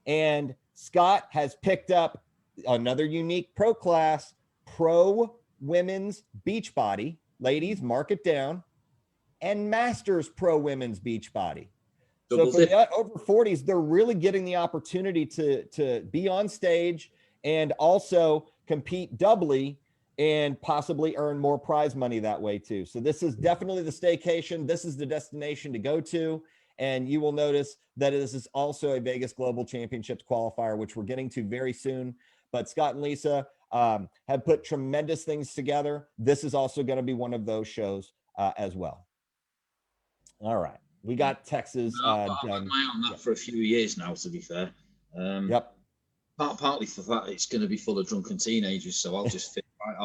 And Scott has picked up another unique pro class, pro women's beach body. Ladies, mark it down. And Masters Pro Women's Beach Body. So for the over 40s, they're really getting the opportunity to be on stage and also compete doubly and possibly earn more prize money that way too. So this is definitely the staycation. This is the destination to go to. And you will notice that this is also a Vegas Global Championships qualifier, which we're getting to very soon. But Scott and Lisa have put tremendous things together. This is also going to be one of those shows as well. All right. We got Texas. I've had my eye on that for a few years now, to be fair. Partly for that, it's going to be full of drunken teenagers, so I'll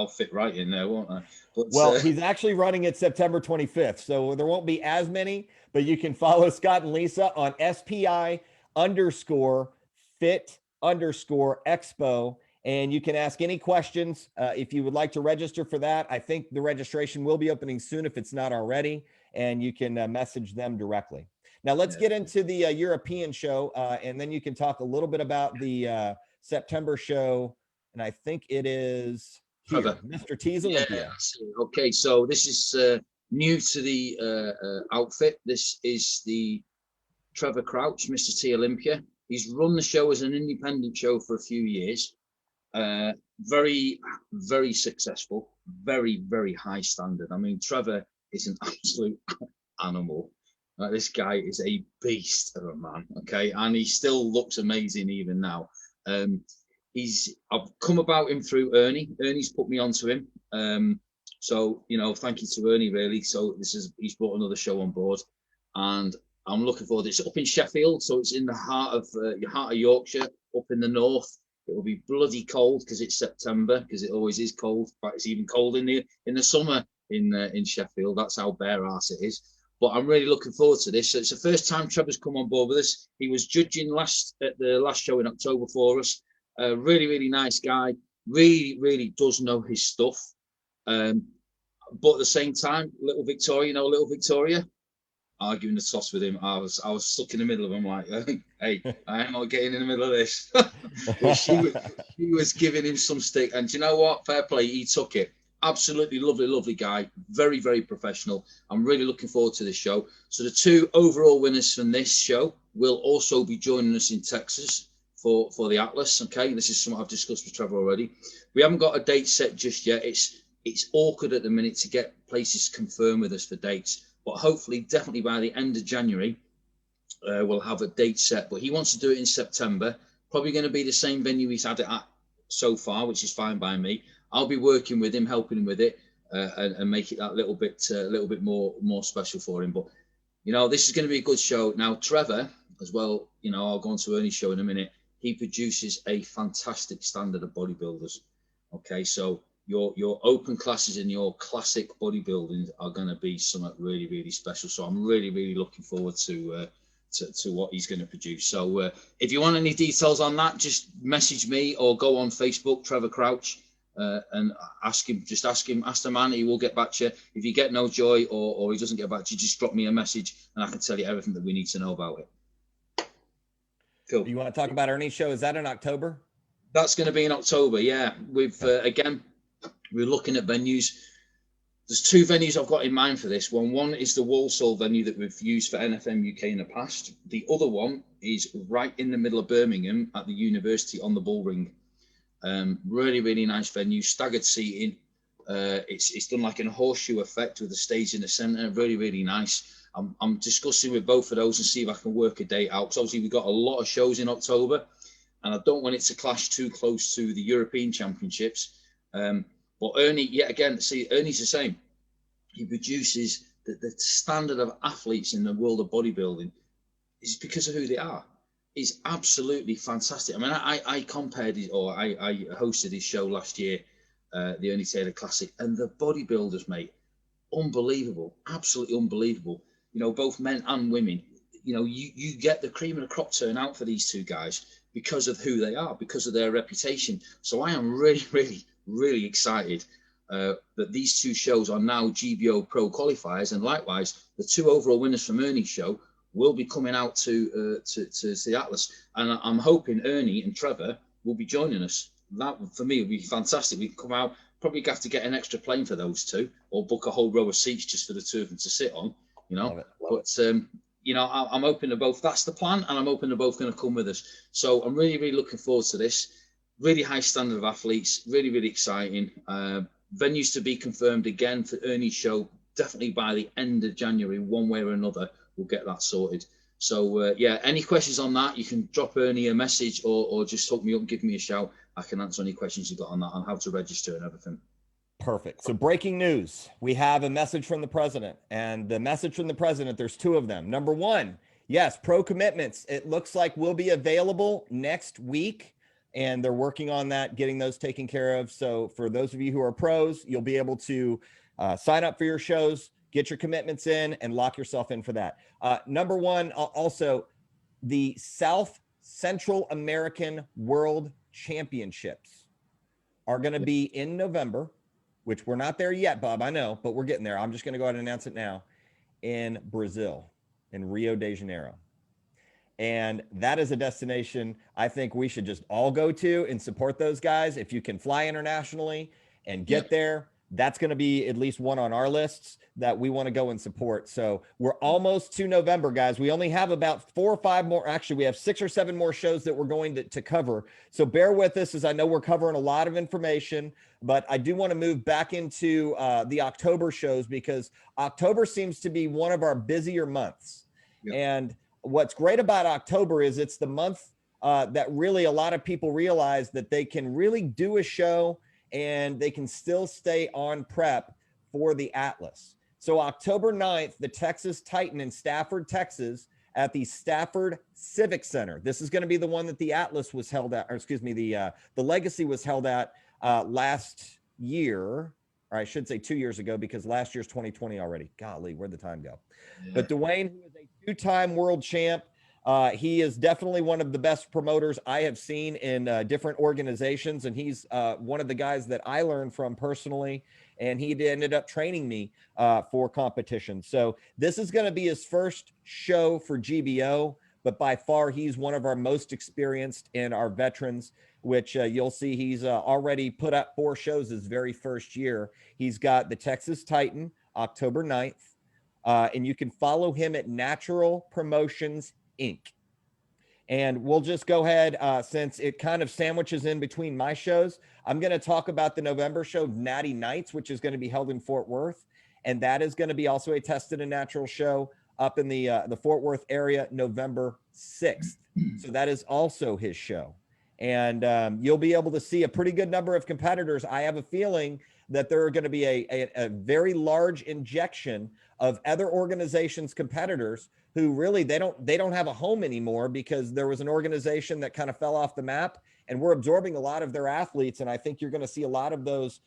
fit right in there, won't I? But, he's actually running it September 25th, so there won't be as many, but you can follow Scott and Lisa on SPI_fit_expo, and you can ask any questions if you would like to register for that. I think the registration will be opening soon if it's not already, and you can message them directly. Now let's get into the European show, and then you can talk a little bit about the September show, and I think it is here, Mr. T's Olympia. Okay, so this is new to the outfit. This is the Trevor Crouch, Mr. T Olympia. He's run the show as an independent show for a few years. Very, very successful. Very, very high standard. I mean, Trevor is an absolute animal. This guy is a beast of a man, okay? And he still looks amazing even now. I've come about him through Ernie. Ernie's put me onto him. So, thank you to Ernie, really. So he's brought another show on board. And I'm looking forward. It's up in Sheffield, so it's in the heart of Yorkshire, up in the north. It will be bloody cold because it's September, because it always is cold. In fact, it's even cold in the summer in Sheffield. That's how bare ass it is. But I'm really looking forward to this. So it's the first time Trevor's come on board with us. He was judging at the last show in October for us. Really, really nice guy. Really, really does know his stuff. But at the same time, little Victoria, arguing the toss with him. I was stuck in the middle of him, like, hey, I am not getting in the middle of this. But she was giving him some stick. And do you know what? Fair play. He took it. Absolutely lovely, lovely guy. Very, very professional. I'm really looking forward to this show. So the two overall winners from this show will also be joining us in Texas for the Atlas. Okay, this is something I've discussed with Trevor already. We haven't got a date set just yet. It's it's awkward at the minute to get places confirmed with us for dates, but hopefully, definitely by the end of January, we'll have a date set. But he wants to do it in September. Probably going to be the same venue he's had it at so far, which is fine by me. I'll be working with him, helping him with it, and make it that little bit more special for him. But this is going to be a good show. Now, Trevor, as well, I'll go on to Ernie's show in a minute. He produces a fantastic standard of bodybuilders. Okay, so your open classes and your classic bodybuilding are going to be something really, really special. So I'm really, really looking forward to what he's going to produce. So if you want any details on that, just message me or go on Facebook, Trevor Crouch, and ask the man. He will get back to you. If you get no joy or he doesn't get back to you, just drop me a message and I can tell you everything that we need to know about it. Cool. You want to talk about Ernie's show? Is that in October? That's going to be in October, yeah. We've again, we're looking at venues. There's two venues I've got in mind for this. One is the Walsall venue that we've used for NFM UK in the past. The other one is right in the middle of Birmingham at the university on the Bull Ring. Really, really nice venue, staggered seating. It's done like a horseshoe effect with a stage in the centre. Really, really nice. I'm discussing with both of those and see if I can work a date out. Because obviously we've got a lot of shows in October, and I don't want it to clash too close to the European Championships. But Ernie, yet again, Ernie's the same. He produces the standard of athletes in the world of bodybuilding is because of who they are. It's absolutely fantastic. I mean, I compared it, or I hosted his show last year, the Untitled Classic, and the bodybuilders, mate, unbelievable, absolutely unbelievable. Both men and women. You get the cream of the crop turnout for these two guys because of who they are, because of their reputation. So I am really, really, really excited that these two shows are now GBO Pro qualifiers, and likewise, the two overall winners from Ernie's show will be coming out to the Atlas, and I'm hoping Ernie and Trevor will be joining us. That for me would be fantastic. We can come out, probably have to get an extra plane for those two, or book a whole row of seats just for the two of them to sit on. Love it. I'm hoping they're both. That's the plan, and I'm hoping they're both going to come with us. So I'm really, really looking forward to this. Really high standard of athletes. Really, really exciting. Venues to be confirmed again for Ernie's show. Definitely by the end of January, one way or another, we'll get that sorted. So any questions on that, you can drop Ernie a message or just hook me up and give me a shout. I can answer any questions you've got on that, on how to register and everything. Perfect. So breaking news, we have a message from the president, and the message from the president, there's two of them. Number one, yes, pro commitments. It looks like will be available next week, and they're working on that, getting those taken care of. So for those of you who are pros, you'll be able to sign up for your shows, get your commitments in, and lock yourself in for that. Number one, also the South Central American World Championships are going to be in November, which we're not there yet, Bob, I know, but we're getting there. I'm just going to go ahead and announce it now, in Brazil, in Rio de Janeiro. And that is a destination I think we should just all go to and support those guys. If you can fly internationally and get there, that's going to be at least one on our lists that we want to go and support. So we're almost to November, guys. We only have about 4 or 5 more. Actually, we have 6 or 7 more shows that we're going to cover. So bear with us, as I know we're covering a lot of information, but I do want to move back into the October shows, because October seems to be one of our busier months. Yep. And what's great about October is it's the month that really a lot of people realize that they can really do a show and they can still stay on prep for the Atlas. So October 9th, the Texas Titan in Stafford, Texas, at the Stafford Civic Center. This is going to be the one that the Atlas was held at, or excuse me, the Legacy was held at last year, or I should say 2 years ago, because last year's 2020 already. Golly, where'd the time go? Yeah. But Dwayne, who is a 2-time world champ, he is definitely one of the best promoters I have seen in different organizations. And he's one of the guys that I learned from personally. And he ended up training me for competition. So this is going to be his first show for GBO, but by far he's one of our most experienced in our veterans, which you'll see he's already put up 4 shows his very first year. He's got the Texas Titan, October 9th. And you can follow him at Natural Promotions Inc. And we'll just go ahead, since it kind of sandwiches in between my shows. I'm going to talk about the November show, Natty Nights, which is going to be held in Fort Worth. And that is going to be also a tested and natural show up in the Fort Worth area, November 6th. So that is also his show. And you'll be able to see a pretty good number of competitors. I have a feeling that there are going to be a very large injection of other organizations' competitors who really they don't have a home anymore, because there was an organization that kind of fell off the map, and we're absorbing a lot of their athletes. And I think you're going to see a lot of those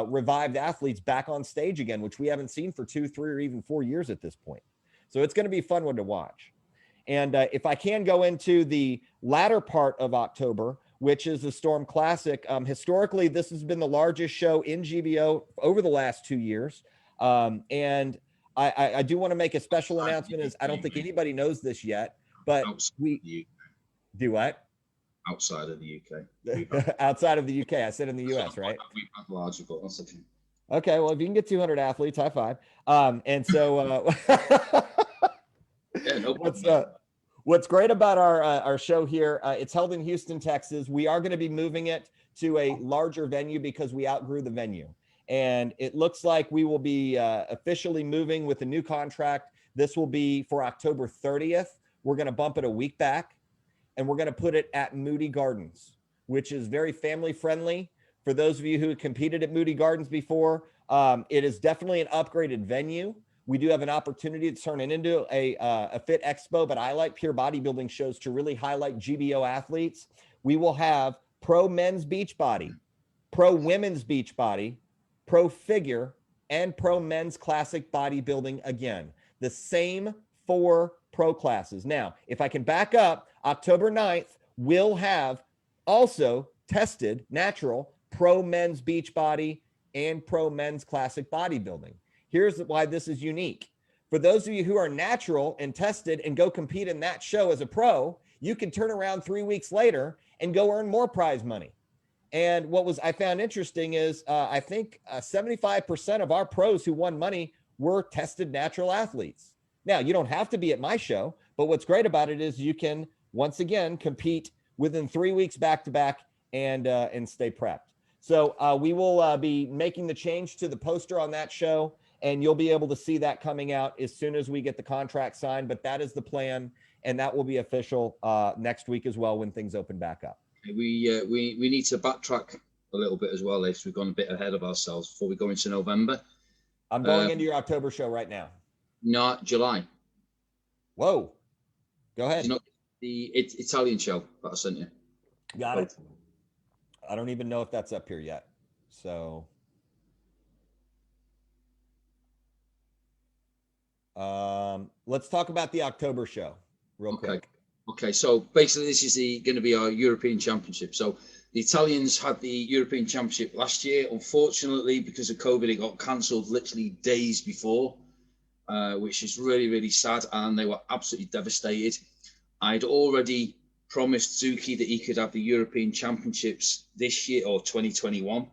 revived athletes back on stage again, which we haven't seen for 2, 3, or even 4 years at this point. So it's going to be a fun one to watch. And if I can go into the latter part of October, which is the Storm Classic. Historically, this has been the largest show in GBO over the last 2 years. And I do want to make a special announcement, is I don't think anybody knows this yet, but we do what? Outside of the UK. Outside of the UK. I said in the US, right? We've had larger, but that's okay. Okay, well, if you can get 200 athletes, high five. And so yeah, no what's great about our show here, it's held in Houston, Texas. We are going to be moving it to a larger venue because we outgrew the venue. And it looks like we will be officially moving with a new contract. This will be for October 30th. We're going to bump it a week back, and we're going to put it at Moody Gardens, which is very family friendly. For those of you who competed at Moody Gardens before, it is definitely an upgraded venue. We do have an opportunity to turn it into a fit expo, but I like pure bodybuilding shows to really highlight GBO athletes. We will have pro men's beach body, pro women's beach body, pro figure, and pro men's classic bodybuilding again. The same 4 pro classes. Now, if I can back up, October 9th, we'll have also tested natural pro men's beach body and pro men's classic bodybuilding. Here's why this is unique. For those of you who are natural and tested and go compete in that show as a pro, you can turn around 3 weeks later and go earn more prize money. And what I found interesting is I think 75% of our pros who won money were tested natural athletes. Now, you don't have to be at my show, but what's great about it is you can, once again, compete within 3 weeks back to back and stay prepped. So we will be making the change to the poster on that show, and you'll be able to see that coming out as soon as we get the contract signed. But that is the plan, and that will be official next week as well when things open back up. We need to backtrack a little bit as well, if we've gone a bit ahead of ourselves before we go into November. I'm going into your October show right now. No, July. Whoa. Go ahead. It's not the Italian show that I sent you. Got it. I don't even know if that's up here yet. So let's talk about the October show real quick. Okay, so basically this is going to be our European Championship. So the Italians had the European Championship last year. Unfortunately, because of COVID, it got cancelled literally days before, which is really, really sad, and they were absolutely devastated. I'd already promised Zuki that he could have the European Championships this year, or 2021.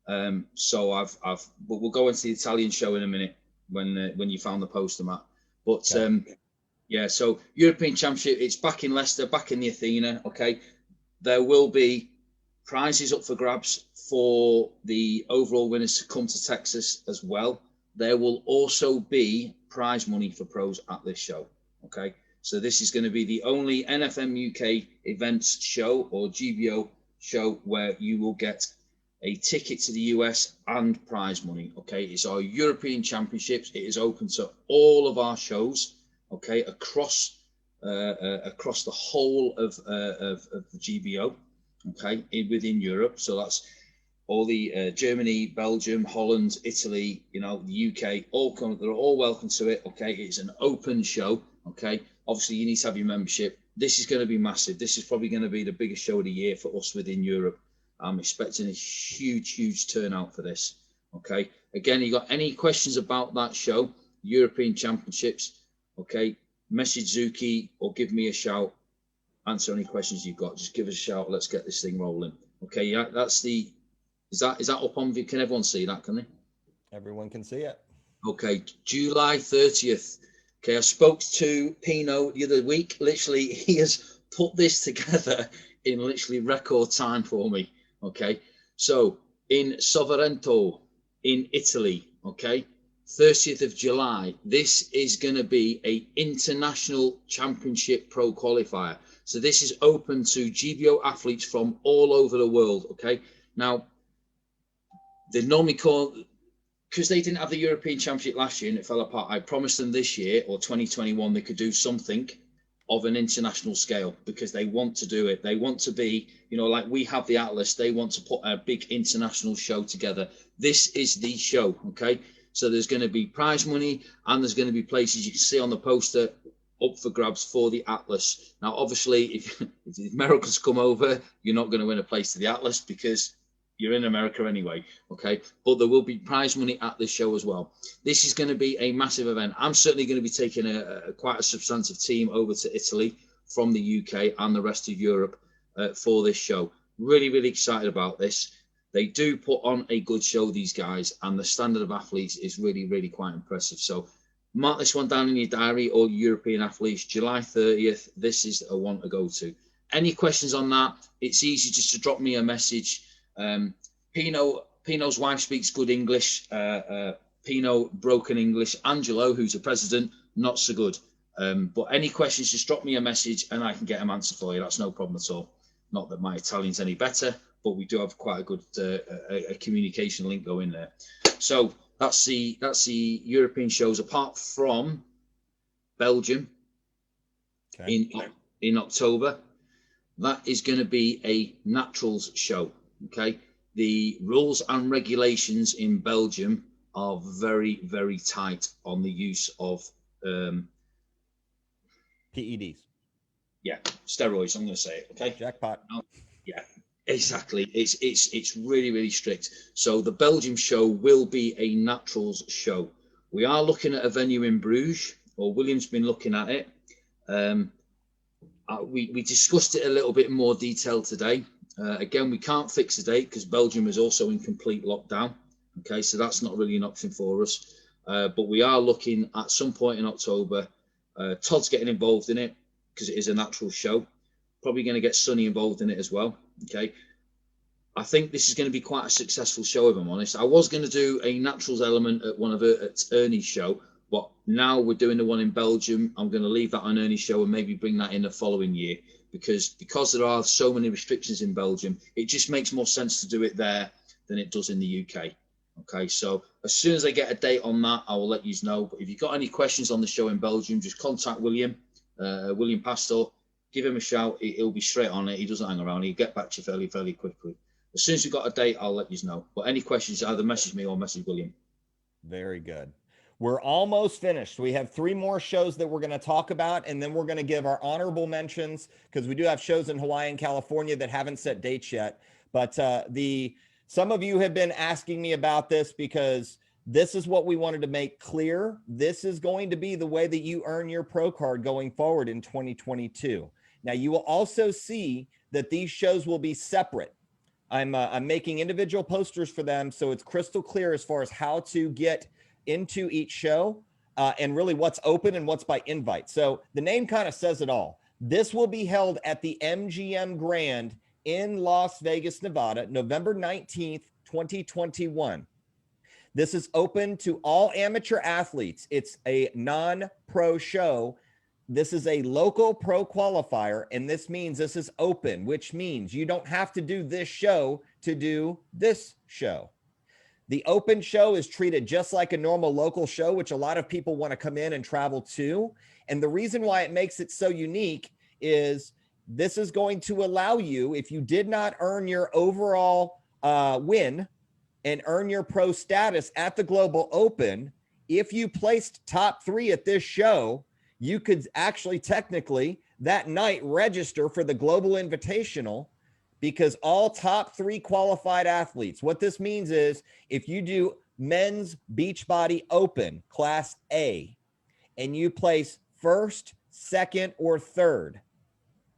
But we'll go into the Italian show in a minute when you found the poster, Matt. But yeah, so European Championship, it's back in Leicester, back in the Athena. Okay, there will be prizes up for grabs for the overall winners to come to Texas as well. There will also be prize money for pros at this show. Okay, so this is going to be the only NFM UK events show, or GBO show, where you will get a ticket to the US and prize money. Okay, it's our European Championships. It is open to all of our shows. Okay, across the whole of the GBO. Okay, within Europe. So that's all the Germany, Belgium, Holland, Italy, the UK, they're all welcome to it. Okay, it's an open show. Okay, obviously you need to have your membership. This is going to be massive. This is probably going to be the biggest show of the year for us within Europe. I'm expecting a huge turnout for this. Okay, again, you got any questions about that show, European Championships? Okay, message Zuki or give me a shout. Answer any questions you've got. Just give us a shout. Let's get this thing rolling. Okay, yeah, is that up on? Can everyone see that? Can they? Everyone can see it. Okay, July 30th. Okay, I spoke to Pino the other week. Literally, he has put this together in literally record time for me. Okay, so in Sovereigno in Italy, okay, 30th of July, this is going to be a international championship pro qualifier. So this is open to GBO athletes from all over the world. Okay, now they normally call, because they didn't have the European Championship last year and it fell apart, I promised them this year or 2021 they could do something of an international scale, because they want to do it. They want to be, you know, like we have the Atlas, they want to put a big international show together. This is the show, okay? So there's going to be prize money and there's going to be places you can see on the poster up for grabs for the Atlas. Now, obviously, if Americans come over, you're not going to win a place to the Atlas because you're in America anyway, okay? But there will be prize money at this show as well. This is going to be a massive event. I'm certainly going to be taking quite a substantive team over to Italy from the UK and the rest of Europe for this show. Really, really excited about this. They do put on a good show, these guys, and the standard of athletes is really, really quite impressive. So mark this one down in your diary, all European athletes, July 30th. This is a one to go to. Any questions on that? It's easy just to drop me a message. Pino's wife speaks good English. Pino, broken English. Angelo, who's the president, not so good. But any questions, just drop me a message and I can get them answered for you. That's no problem at all. Not that my Italian's any better, but we do have quite a good a communication link going there. So that's the European shows, apart from Belgium in October. That is going to be a naturals show. Okay, the rules and regulations in Belgium are very, very tight on the use of PEDs. Yeah, steroids. I'm going to say it. Okay, jackpot. Yeah, exactly. It's really, really strict. So the Belgium show will be a naturals show. We are looking at a venue in Bruges, or William's been looking at it. We discussed it a little bit more detail today. Again, we can't fix a date because Belgium is also in complete lockdown. Okay, so that's not really an option for us. But we are looking at some point in October. Todd's getting involved in it because it is a natural show. Probably going to get Sonny involved in it as well. Okay, I think this is going to be quite a successful show, if I'm honest. I was going to do a naturals element at at Ernie's show, but now we're doing the one in Belgium. I'm going to leave that on Ernie's show and maybe bring that in the following year. Because there are so many restrictions in Belgium, it just makes more sense to do it there than it does in the UK. Okay, so as soon as I get a date on that, I will let you know. But if you've got any questions on the show in Belgium, just contact William Pastor. Give him a shout. He'll be straight on it. He doesn't hang around. He'll get back to you fairly quickly. As soon as we've got a date, I'll let you know. But any questions, either message me or message William. Very good. We're almost finished. We have 3 more shows that we're going to talk about, and then we're going to give our honorable mentions because we do have shows in Hawaii and California that haven't set dates yet. But some of you have been asking me about this because this is what we wanted to make clear. This is going to be the way that you earn your pro card going forward in 2022. Now, you will also see that these shows will be separate. I'm making individual posters for them, so it's crystal clear as far as how to get into each show and really what's open and what's by invite. So the name kind of says it all. This will be held at the MGM Grand in Las Vegas, Nevada, November 19th, 2021. This is open to all amateur athletes. It's a non-pro show. This is a local pro qualifier, and this means this is open, which means you don't have to do this show to do this show. The open show is treated just like a normal local show, which a lot of people want to come in and travel to. And the reason why it makes it so unique is this is going to allow you, if you did not earn your overall win and earn your pro status at the Global Open, if you placed top 3 at this show, you could actually technically that night register for the Global Invitational, because all top 3 qualified athletes, what this means is if you do men's Beachbody Open class A and you place first, second, or third,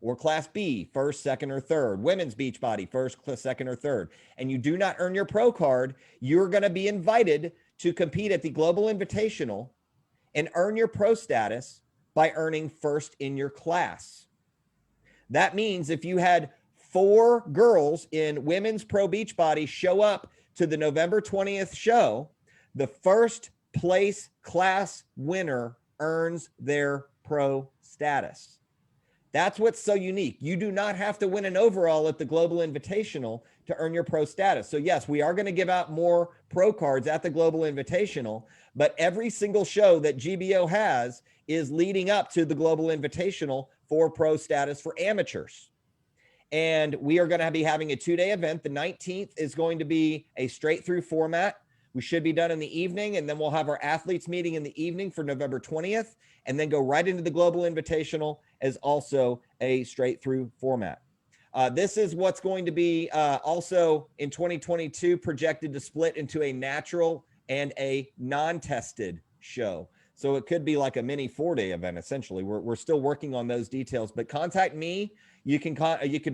or class B, first, second, or third, women's Beachbody, first, second, or third, and you do not earn your pro card, you're going to be invited to compete at the Global Invitational and earn your pro status by earning first in your class. That means if you had 4 girls in women's pro beach body show up to the November 20th show, the first place class winner earns their pro status. That's what's so unique. You do not have to win an overall at the Global Invitational to earn your pro status. So yes, we are going to give out more pro cards at the Global Invitational, but every single show that GBO has is leading up to the Global Invitational for pro status for amateurs. And we are going to be having a 2-day event. The 19th is going to be a straight through format. We should be done in the evening, and then we'll have our athletes meeting in the evening for November 20th, and then go right into the Global Invitational as also a straight through format. This is what's going to be also in 2022 projected to split into a natural and a non-tested show. So it could be like a mini 4-day event, essentially. We're still working on those details, but contact me. You can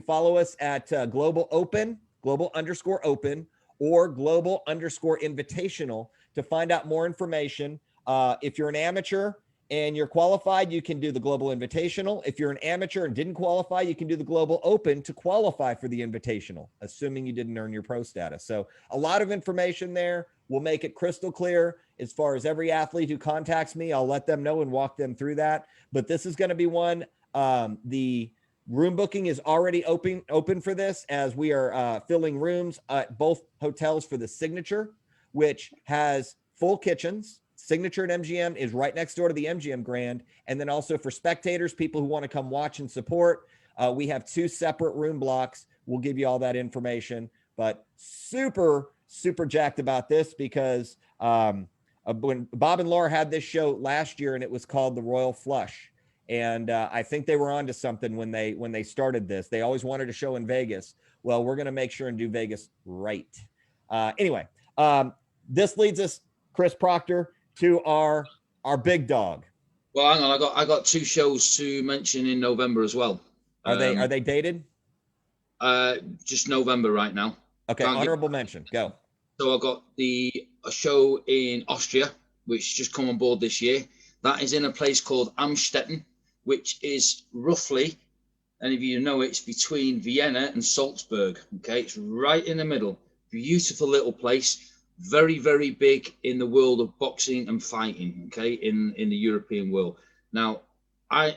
follow us at global_open, or global_invitational to find out more information. If you're an amateur and you're qualified, you can do the Global Invitational. If you're an amateur and didn't qualify, you can do the Global Open to qualify for the Invitational, assuming you didn't earn your pro status. So a lot of information there. We'll make it crystal clear as far as every athlete who contacts me. I'll let them know and walk them through that. But this is going to be one. The room booking is already open for this, as we are filling rooms at both hotels for the Signature, which has full kitchens. Signature at MGM is right next door to the MGM Grand. And then also for spectators, people who want to come watch and support, we have 2 separate room blocks. We'll give you all that information, but super jacked about this because when Bob and Laura had this show last year, and it was called the Royal Flush. And I think they were onto something when they started this. They always wanted a show in Vegas. Well, we're going to make sure and do Vegas right. Anyway, this leads us, Chris Proctor, to our big dog. Well, hang on. I got 2 shows to mention in November as well. Are they dated? Just November right now. Okay, honorable mention. Go. So I got a show in Austria, which just come on board this year. That is in a place called Amstetten, which is roughly, any of you know, it's between Vienna and Salzburg. Okay, it's right in the middle. Beautiful little place. Very, very big in the world of boxing and fighting. Okay, in the European world. Now, I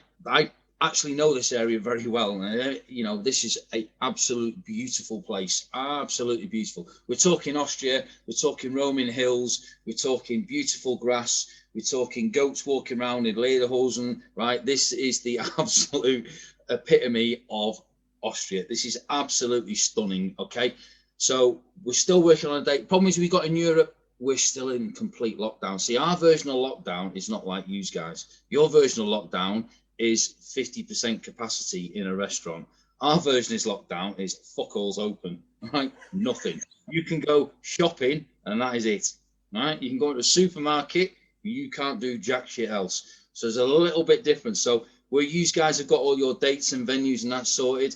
actually know this area very well. You know, this is an absolute beautiful place. Absolutely beautiful. We're talking Austria. We're talking Roman hills. We're talking beautiful grass. We're talking goats walking around in lederhosen, right? This is the absolute epitome of Austria. This is absolutely stunning, okay? So we're still working on a date. Problem is we got in Europe, we're still in complete lockdown. See, our version of lockdown is not like you guys. Your version of lockdown is 50% capacity in a restaurant. Our version is lockdown is fuck all's open, right? Nothing. You can go shopping and that is it, right? You can go to the supermarket. You can't do jack shit else. So there's a little bit different. So where you guys have got all your dates and venues and that sorted,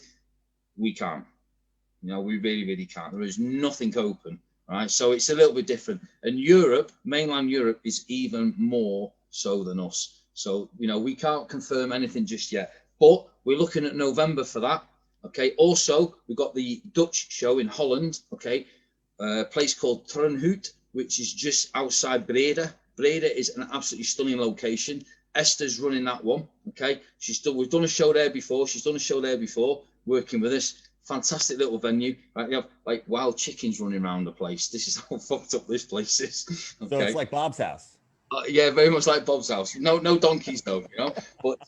we can't. You know, we really, really can't. There is nothing open, right? So it's a little bit different. And Europe, mainland Europe, is even more so than us. So, you know, we can't confirm anything just yet. But we're looking at November for that. Okay. Also, we've got the Dutch show in Holland. Okay. A place called Turnhout, which is just outside Breda. Breda is an absolutely stunning location. Esther's running that one. Okay. We've done a show there before. She's done a show there before, working with us. Fantastic little venue. Right, you have like wild chickens running around the place. This is how fucked up this place is. Okay. So it's like Bob's house. Yeah, very much like Bob's house. No donkeys though, you know. But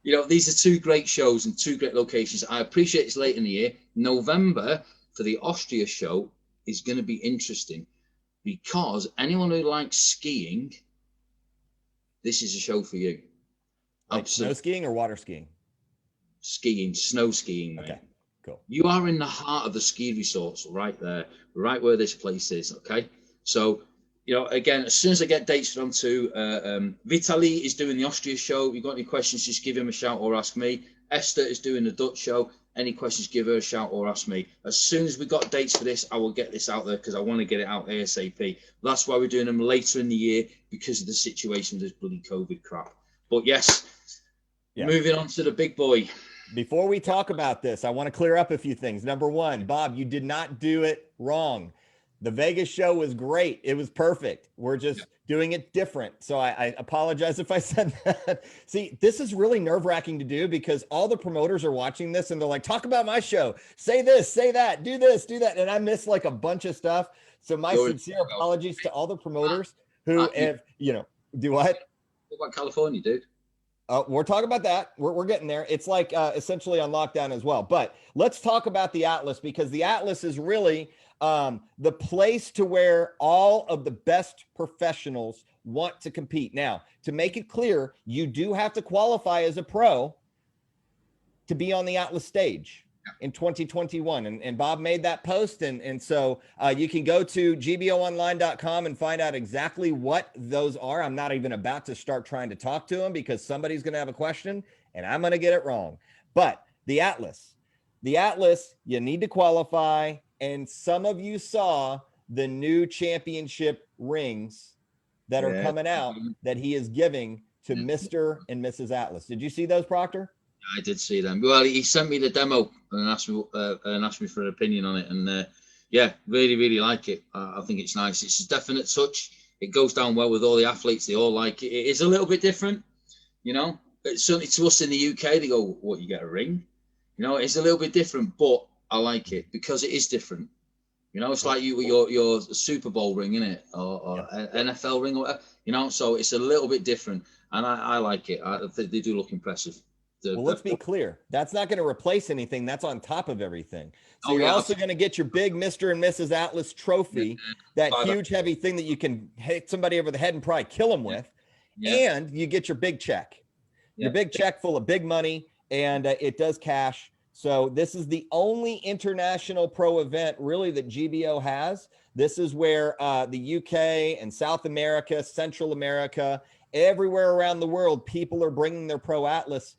you know, these are 2 great shows and 2 great locations. I appreciate it's late in the year. November for the Austria show is going to be interesting because anyone who likes skiing, this is a show for you. Like snow skiing or water skiing? Skiing, snow skiing. Mate. Okay. Cool. You are in the heart of the ski resorts right there, right where this place is, okay? So, you know, again, as soon as I get dates for them too, Vitaly is doing the Austria show. If you've got any questions, just give him a shout or ask me. Esther is doing the Dutch show. Any questions, give her a shout or ask me. As soon as we got dates for this, I will get this out there because I want to get it out ASAP. That's why we're doing them later in the year because of the situation with this bloody COVID crap. But yes, moving on to the big boy. before we talk about this, I want to clear up a few things. Number one, Bob, you did not do it wrong. The Vegas show was great. It was perfect. We're just doing it different. So I apologize if I said that. See, this is really nerve-wracking to do because all the promoters are watching this and they're like, talk about my show. Say this, say that, do this, do that. And I miss like a bunch of stuff. So my sincere apologies to all the promoters who have, do what? What about California, dude? We're talking about that. We're getting there. It's like essentially on lockdown as well. But let's talk about the Atlas because the Atlas is really the place to where all of the best professionals want to compete. Now, to make it clear, you do have to qualify as a pro to be on the Atlas stage in 2021. And Bob made that post. And so you can go to gboonline.com and find out exactly what those are. I'm not even about to start trying to talk to them because somebody's going to have a question and I'm going to get it wrong. But the Atlas, you need to qualify. And some of you saw the new championship rings that are coming out that he is giving to Mr. and Mrs. Atlas. Did you see those, Proctor? I did see them. Well, he sent me the demo and asked me for an opinion on it. And really, really like it. I think it's nice. It's a definite touch. It goes down well with all the athletes. They all like it. It is a little bit different, It's certainly to us in the UK, they go, "What, you get a ring?" It's a little bit different, but I like it because it is different. It's like your Super Bowl ring, isn't it? Or NFL ring or whatever, so it's a little bit different. And I like it. They do look impressive. Well, let's be clear. That's not going to replace anything. That's on top of everything. So you're also going to get your big Mr. and Mrs. Atlas trophy, that huge, heavy thing that you can hit somebody over the head and probably kill them with. And you get your big check, your big check full of big money, and it does cash. So this is the only international pro event really that GBO has. This is where the UK and South America, Central America, everywhere around the world, people are bringing their Pro Atlas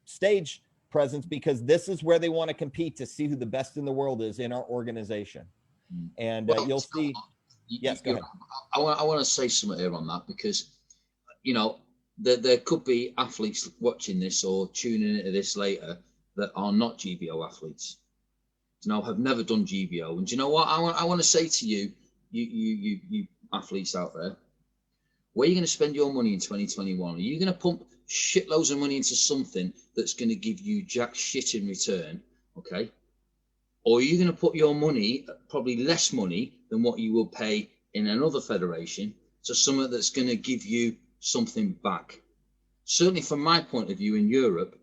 stage presence because this is where they want to compete to see who the best in the world is in our organization. And you'll see. Yes, go ahead. I want to say something here on that because, there could be athletes watching this or tuning into this later that are not GBO athletes, have never done GBO. And do you know what? I want to say to you athletes out there, where are you going to spend your money in 2021? Are you going to pump shitloads of money into something that's going to give you jack shit in return? Okay. Or are you going to put your money, probably less money than what you will pay in another federation, to something that's going to give you something back? Certainly from my point of view in Europe,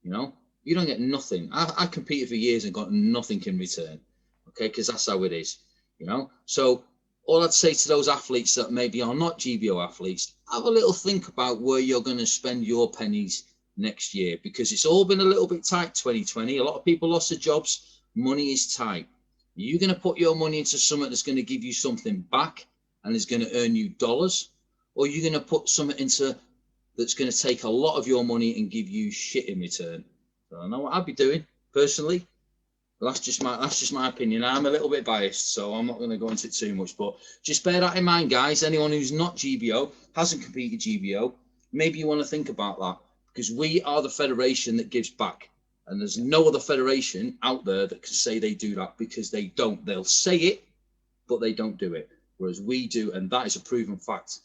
you don't get nothing. I competed for years and got nothing in return. Okay, because that's how it is, So all I'd say to those athletes that maybe are not GBO athletes, have a little think about where you're going to spend your pennies next year, because it's all been a little bit tight 2020. A lot of people lost their jobs. Money is tight. Are you going to put your money into something that's going to give you something back and is going to earn you dollars? Or are you going to put something into that's going to take a lot of your money and give you shit in return? I don't know what I'd be doing personally. But that's just my opinion. I'm a little bit biased, so I'm not going to go into it too much. But just bear that in mind, guys. Anyone who's not GBO, hasn't competed GBO, maybe you want to think about that, because we are the federation that gives back, and there's no other federation out there that can say they do that, because they don't. They'll say it, but they don't do it, whereas we do, and that is a proven fact.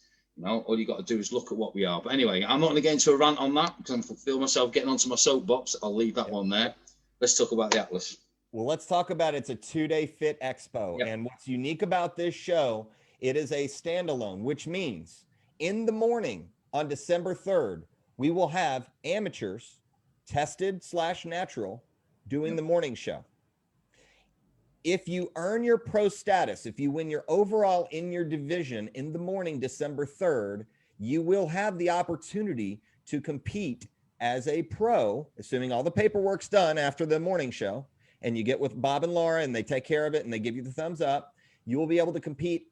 All you got to do is look at what we are. But anyway, I'm not going to get into a rant on that because I feel myself getting onto my soapbox. I'll leave that one there. Let's talk about the Atlas. Well, let's talk about it's a 2-day fit expo. And what's unique about this show, it is a standalone, which means in the morning on December 3rd, we will have amateurs, tested/natural, doing the morning show. If you earn your pro status, if you win your overall in your division in the morning, December 3rd, you will have the opportunity to compete as a pro, assuming all the paperwork's done after the morning show, and you get with Bob and Laura and they take care of it and they give you the thumbs up. You will be able to compete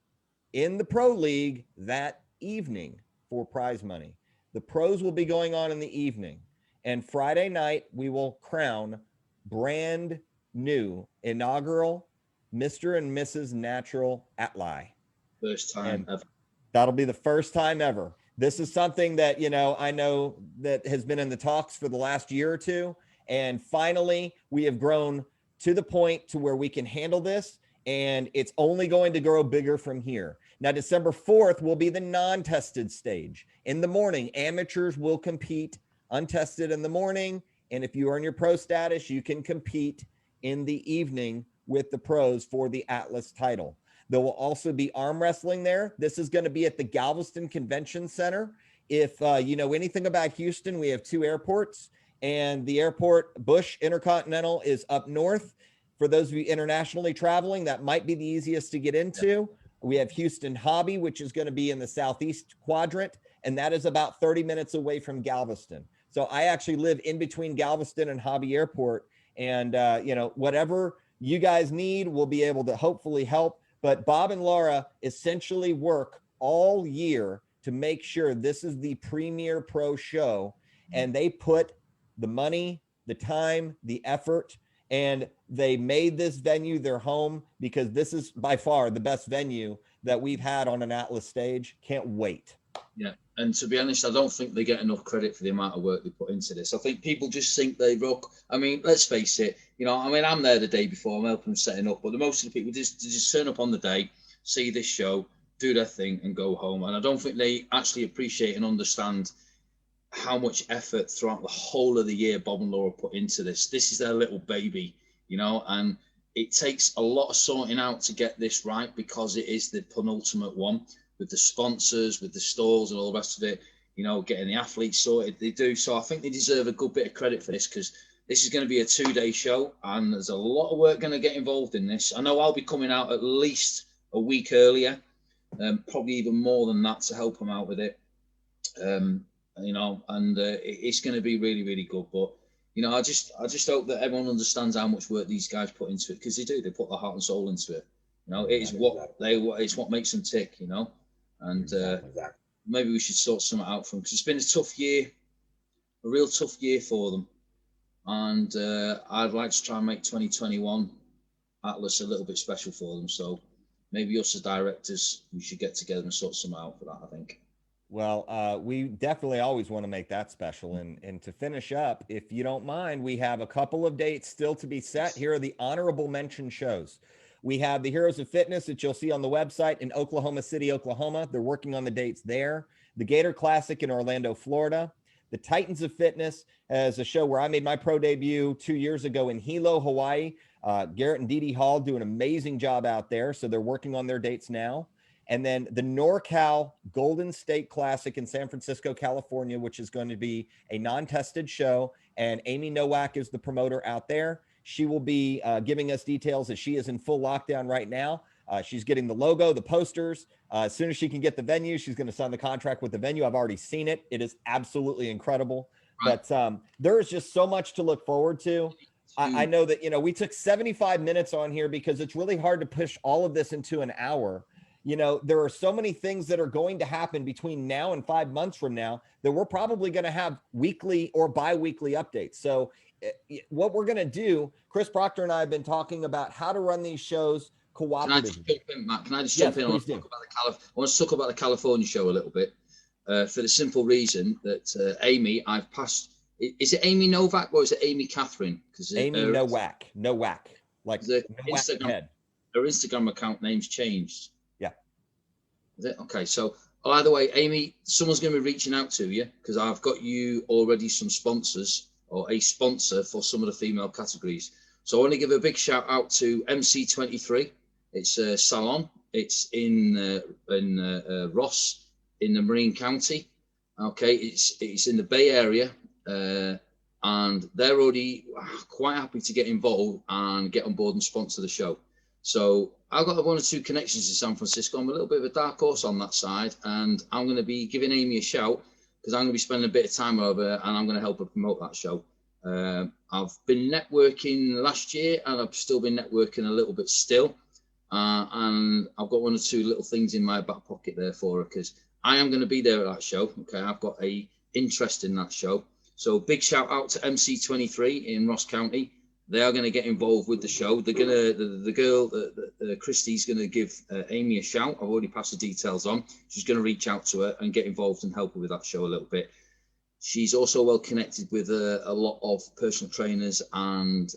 in the pro league that evening for prize money. The pros will be going on in the evening, and Friday night we will crown brand new inaugural Mr. and Mrs. Natural Atli. First time ever. That'll be the first time ever. This is something that, I know that has been in the talks for the last year or two, And finally, we have grown to the point to where we can handle this, and it's only going to grow bigger from here. Now, December 4th will be the non-tested stage. In the morning, amateurs will compete untested in the morning, and if you earn your pro status, you can compete in the evening with the pros for the Atlas title. There will also be arm wrestling there. This is going to be at the Galveston Convention Center. If you know anything about Houston, we have 2 airports, and the airport, Bush Intercontinental, is up north. For those of you internationally traveling, that might be the easiest to get into. We have Houston Hobby, which is going to be in the southeast quadrant, and that is about 30 minutes away from Galveston. So I actually live in between Galveston and Hobby Airport, and you know, whatever you guys need, we'll be able to hopefully help. But Bob and Laura essentially work all year to make sure this is the premier pro show, and they put the money, the time, the effort, and they made this venue their home, because this is by far the best venue that we've had on an Atlas stage. Can't wait. Yeah, and to be honest, I don't think they get enough credit for the amount of work they put into this. I think people just think they rock. I mean, let's face it, you know, I mean, I'm there the day before, I'm helping them setting up, but the most of the people just turn up on the day, see this show, do their thing, and go home. And I don't think they actually appreciate and understand how much effort throughout the whole of the year Bob and Laura put into this. This is their little baby, you know, and it takes a lot of sorting out to get this right, because it is the penultimate one, with the sponsors, with the stalls and all the rest of it, you know, getting the athletes sorted. They do. So I think they deserve a good bit of credit for this, because this is going to be a 2-day show, and there's a lot of work going to get involved in this. I know I'll be coming out at least a week earlier, probably even more than that, to help them out with it. You know, and it's going to be really, really good. But, you know, I just hope that everyone understands how much work these guys put into it, because they do. They put their heart and soul into it. You know, it is it's what makes them tick, you know. And maybe we should sort something out for them, because it's been a tough year, a real tough year for them. And I'd like to try and make 2021 Atlas a little bit special for them. So maybe us as directors, we should get together and sort something out for that, I think. Well, we definitely always want to make that special. And to finish up, if you don't mind, we have a couple of dates still to be set. Here are the honorable mention shows. We have the Heroes of Fitness that you'll see on the website in Oklahoma City, Oklahoma. They're working on the dates there. The Gator Classic in Orlando, Florida. The Titans of Fitness as a show where I made my pro debut 2 years ago in Hilo, Hawaii. Garrett and Dee Dee Hall do an amazing job out there. So they're working on their dates now. And then the NorCal Golden State Classic in San Francisco, California, which is going to be a non-tested show. And Amy Nowak is the promoter out there. She will be giving us details as she is in full lockdown right now. She's getting the logo, the posters. As soon as she can get the venue, she's going to sign the contract with the venue. I've already seen it. It is absolutely incredible. Right. But there is just so much to look forward to. I know that, you know, we took 75 minutes on here because it's really hard to push all of this into an hour. You know, there are so many things that are going to happen between now and 5 months from now that we're probably going to have weekly or bi-weekly updates. So what we're going to do, Chris Proctor and I have been talking about how to run these shows cooperatively. Can I just jump in, Matt? Can I just jump in? I want to talk about the California show a little bit, for the simple reason that Amy, I've passed. Is it Amy Novak or is it Amy Catherine? Because Amy Nowak, like the her Instagram account name's changed. Yeah. Is it? Okay, so either way, Amy, someone's going to be reaching out to you because I've got you already some sponsors or a sponsor for some of the female categories. So I want to give a big shout out to MC23. It's a salon. It's in Ross in the Marine County. Okay, it's in the Bay Area, and they're already quite happy to get involved and get on board and sponsor the show. So I've got 1 or 2 connections in San Francisco. I'm a little bit of a dark horse on that side, and I'm going to be giving Amy a shout because I'm going to be spending a bit of time over and I'm going to help her promote that show. I've been networking last year and I've still been networking a little bit still. And I've got 1 or 2 little things in my back pocket there for her because I am going to be there at that show. Okay, I've got a interest in that show. So big shout out to MC23 in Ross County. They are going to get involved with the show. They're going to, the girl, Christy's going to give Amy a shout. I've already passed the details on. She's going to reach out to her and get involved and help her with that show a little bit. She's also well connected with a lot of personal trainers and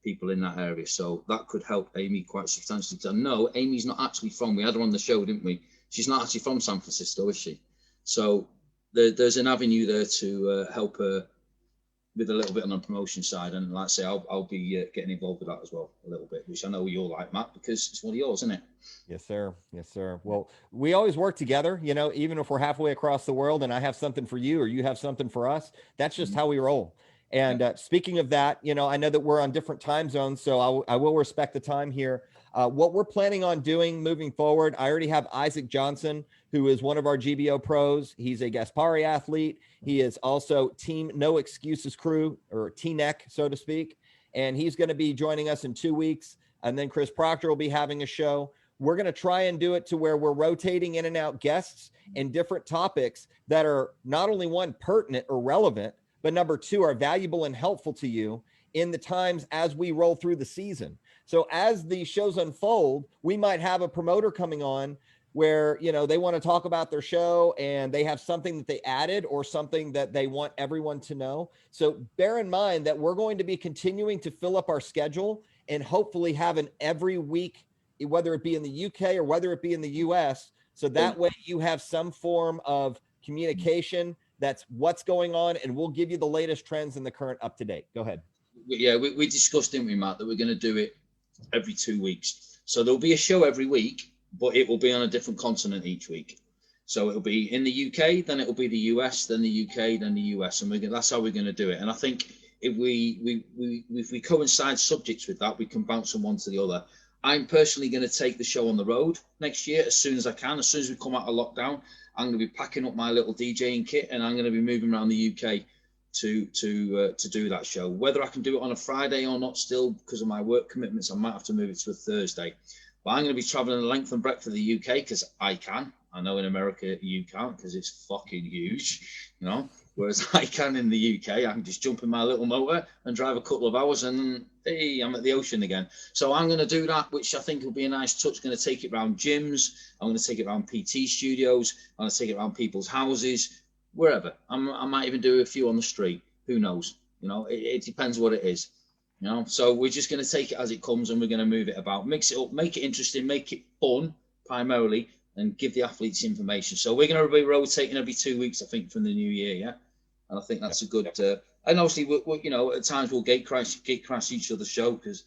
people in that area. So that could help Amy quite substantially. Because I know Amy's not actually from, we had her on the show, didn't we? She's not actually from San Francisco, is she? So there's an avenue there to help her with a little bit on the promotion side. And like I say, I'll be getting involved with that as well a little bit, which I know you'll like, Matt, because it's one of yours, isn't it? Yes, sir. Yes, sir. Well, we always work together, you know, even if we're halfway across the world and I have something for you or you have something for us, that's just how we roll. And speaking of that, you know, I know that we're on different time zones, so I will respect the time here. What we're planning on doing moving forward, I already have Isaac Johnson, who is one of our GBO pros. He's a Gaspari athlete. He is also Team No Excuses crew, or T-Neck, so to speak. And he's going to be joining us in 2 weeks. And then Chris Proctor will be having a show. We're going to try and do it to where we're rotating in and out guests and different topics that are not only one, pertinent or relevant, but number two, are valuable and helpful to you in the times as we roll through the season. So as the shows unfold, we might have a promoter coming on where, you know, they want to talk about their show and they have something that they added or something that they want everyone to know. So bear in mind that we're going to be continuing to fill up our schedule and hopefully have an every week, whether it be in the UK or whether it be in the US. So that way you have some form of communication. That's what's going on, and we'll give you the latest trends and the current up to date. Go ahead. Yeah, we discussed, didn't we, Matt, that we're going to do it every 2 weeks. So there'll be a show every week, but it will be on a different continent each week. So it'll be in the UK, then it'll be the US, then the UK, then the US, and that's how we're going to do it. And I think if we coincide subjects with that, we can bounce from one to the other. I'm personally going to take the show on the road next year as soon as I can. As soon as we come out of lockdown, I'm going to be packing up my little DJing kit and I'm going to be moving around the UK to do that show. Whether I can do it on a Friday or not, still because of my work commitments, I might have to move it to a Thursday. But I'm going to be traveling the length and breadth of the UK because I can. I know in America you can't because it's fucking huge, you know. Whereas I can in the UK, I can just jump in my little motor and drive a couple of hours and hey, I'm at the ocean again. So I'm going to do that, which I think will be a nice touch. Going to take it around gyms. I'm going to take it around PT studios. I'm going to take it around people's houses, wherever. I might even do a few on the street. Who knows? You know, it depends what it is. You know, so we're just going to take it as it comes and we're going to move it about, mix it up, make it interesting, make it fun primarily, and give the athletes information. So we're going to be rotating every 2 weeks, I think, from the new year, yeah? And I think that's a good, and obviously, you know, at times we'll gate crash each other's show because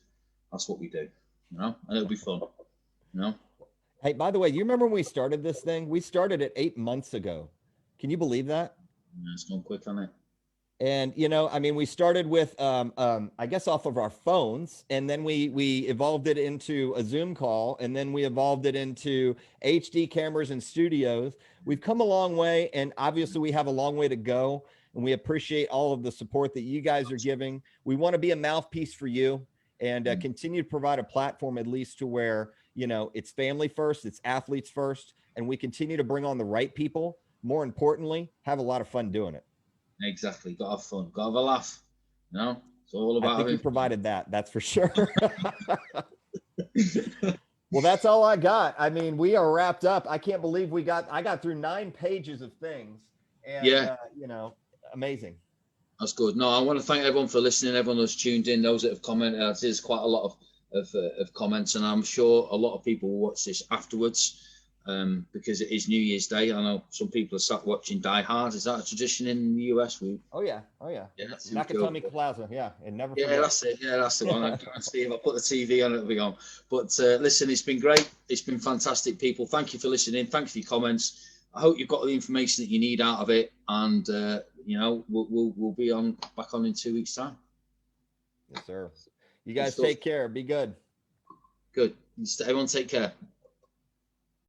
that's what we do, you know, and it'll be fun, you know? Hey, by the way, you remember when we started this thing? We started it 8 months ago. Can you believe that? Yeah, it's gone quick, hasn't it? And, you know, I mean, we started with, I guess off of our phones, and then we evolved it into a Zoom call, and then we evolved it into HD cameras and studios. We've come a long way, and obviously we have a long way to go, and we appreciate all of the support that you guys are giving. We want to be a mouthpiece for you and continue to provide a platform at least to where, you know, it's family first, it's athletes first, and we continue to bring on the right people. More importantly, have a lot of fun doing it. Exactly. Got to have fun. Got to have a laugh. You know, it's all about. I think you provided that. That's for sure. Well, that's all I got. I mean, we are wrapped up. I can't believe I got through 9 pages of things. And, you know, amazing. That's good. No, I want to thank everyone for listening. Everyone that's tuned in, those that have commented. There's quite a lot of comments, and I'm sure a lot of people will watch this afterwards. Because it is New Year's Day. I know some people are sat watching Die Hard. Is that a tradition in the US? Oh yeah. Yeah, Nakatomi cool. Plaza. Yeah, and never. Yeah, that's it. Yeah, that's the one. I can't see if I put the TV on, it'll be on. But listen, it's been great. It's been fantastic, people. Thank you for listening. Thank you for your comments. I hope you've got the information that you need out of it, and you know, we'll be back on in 2 weeks' time. Yes, sir. You guys take care. Be good. Good. Everyone take care.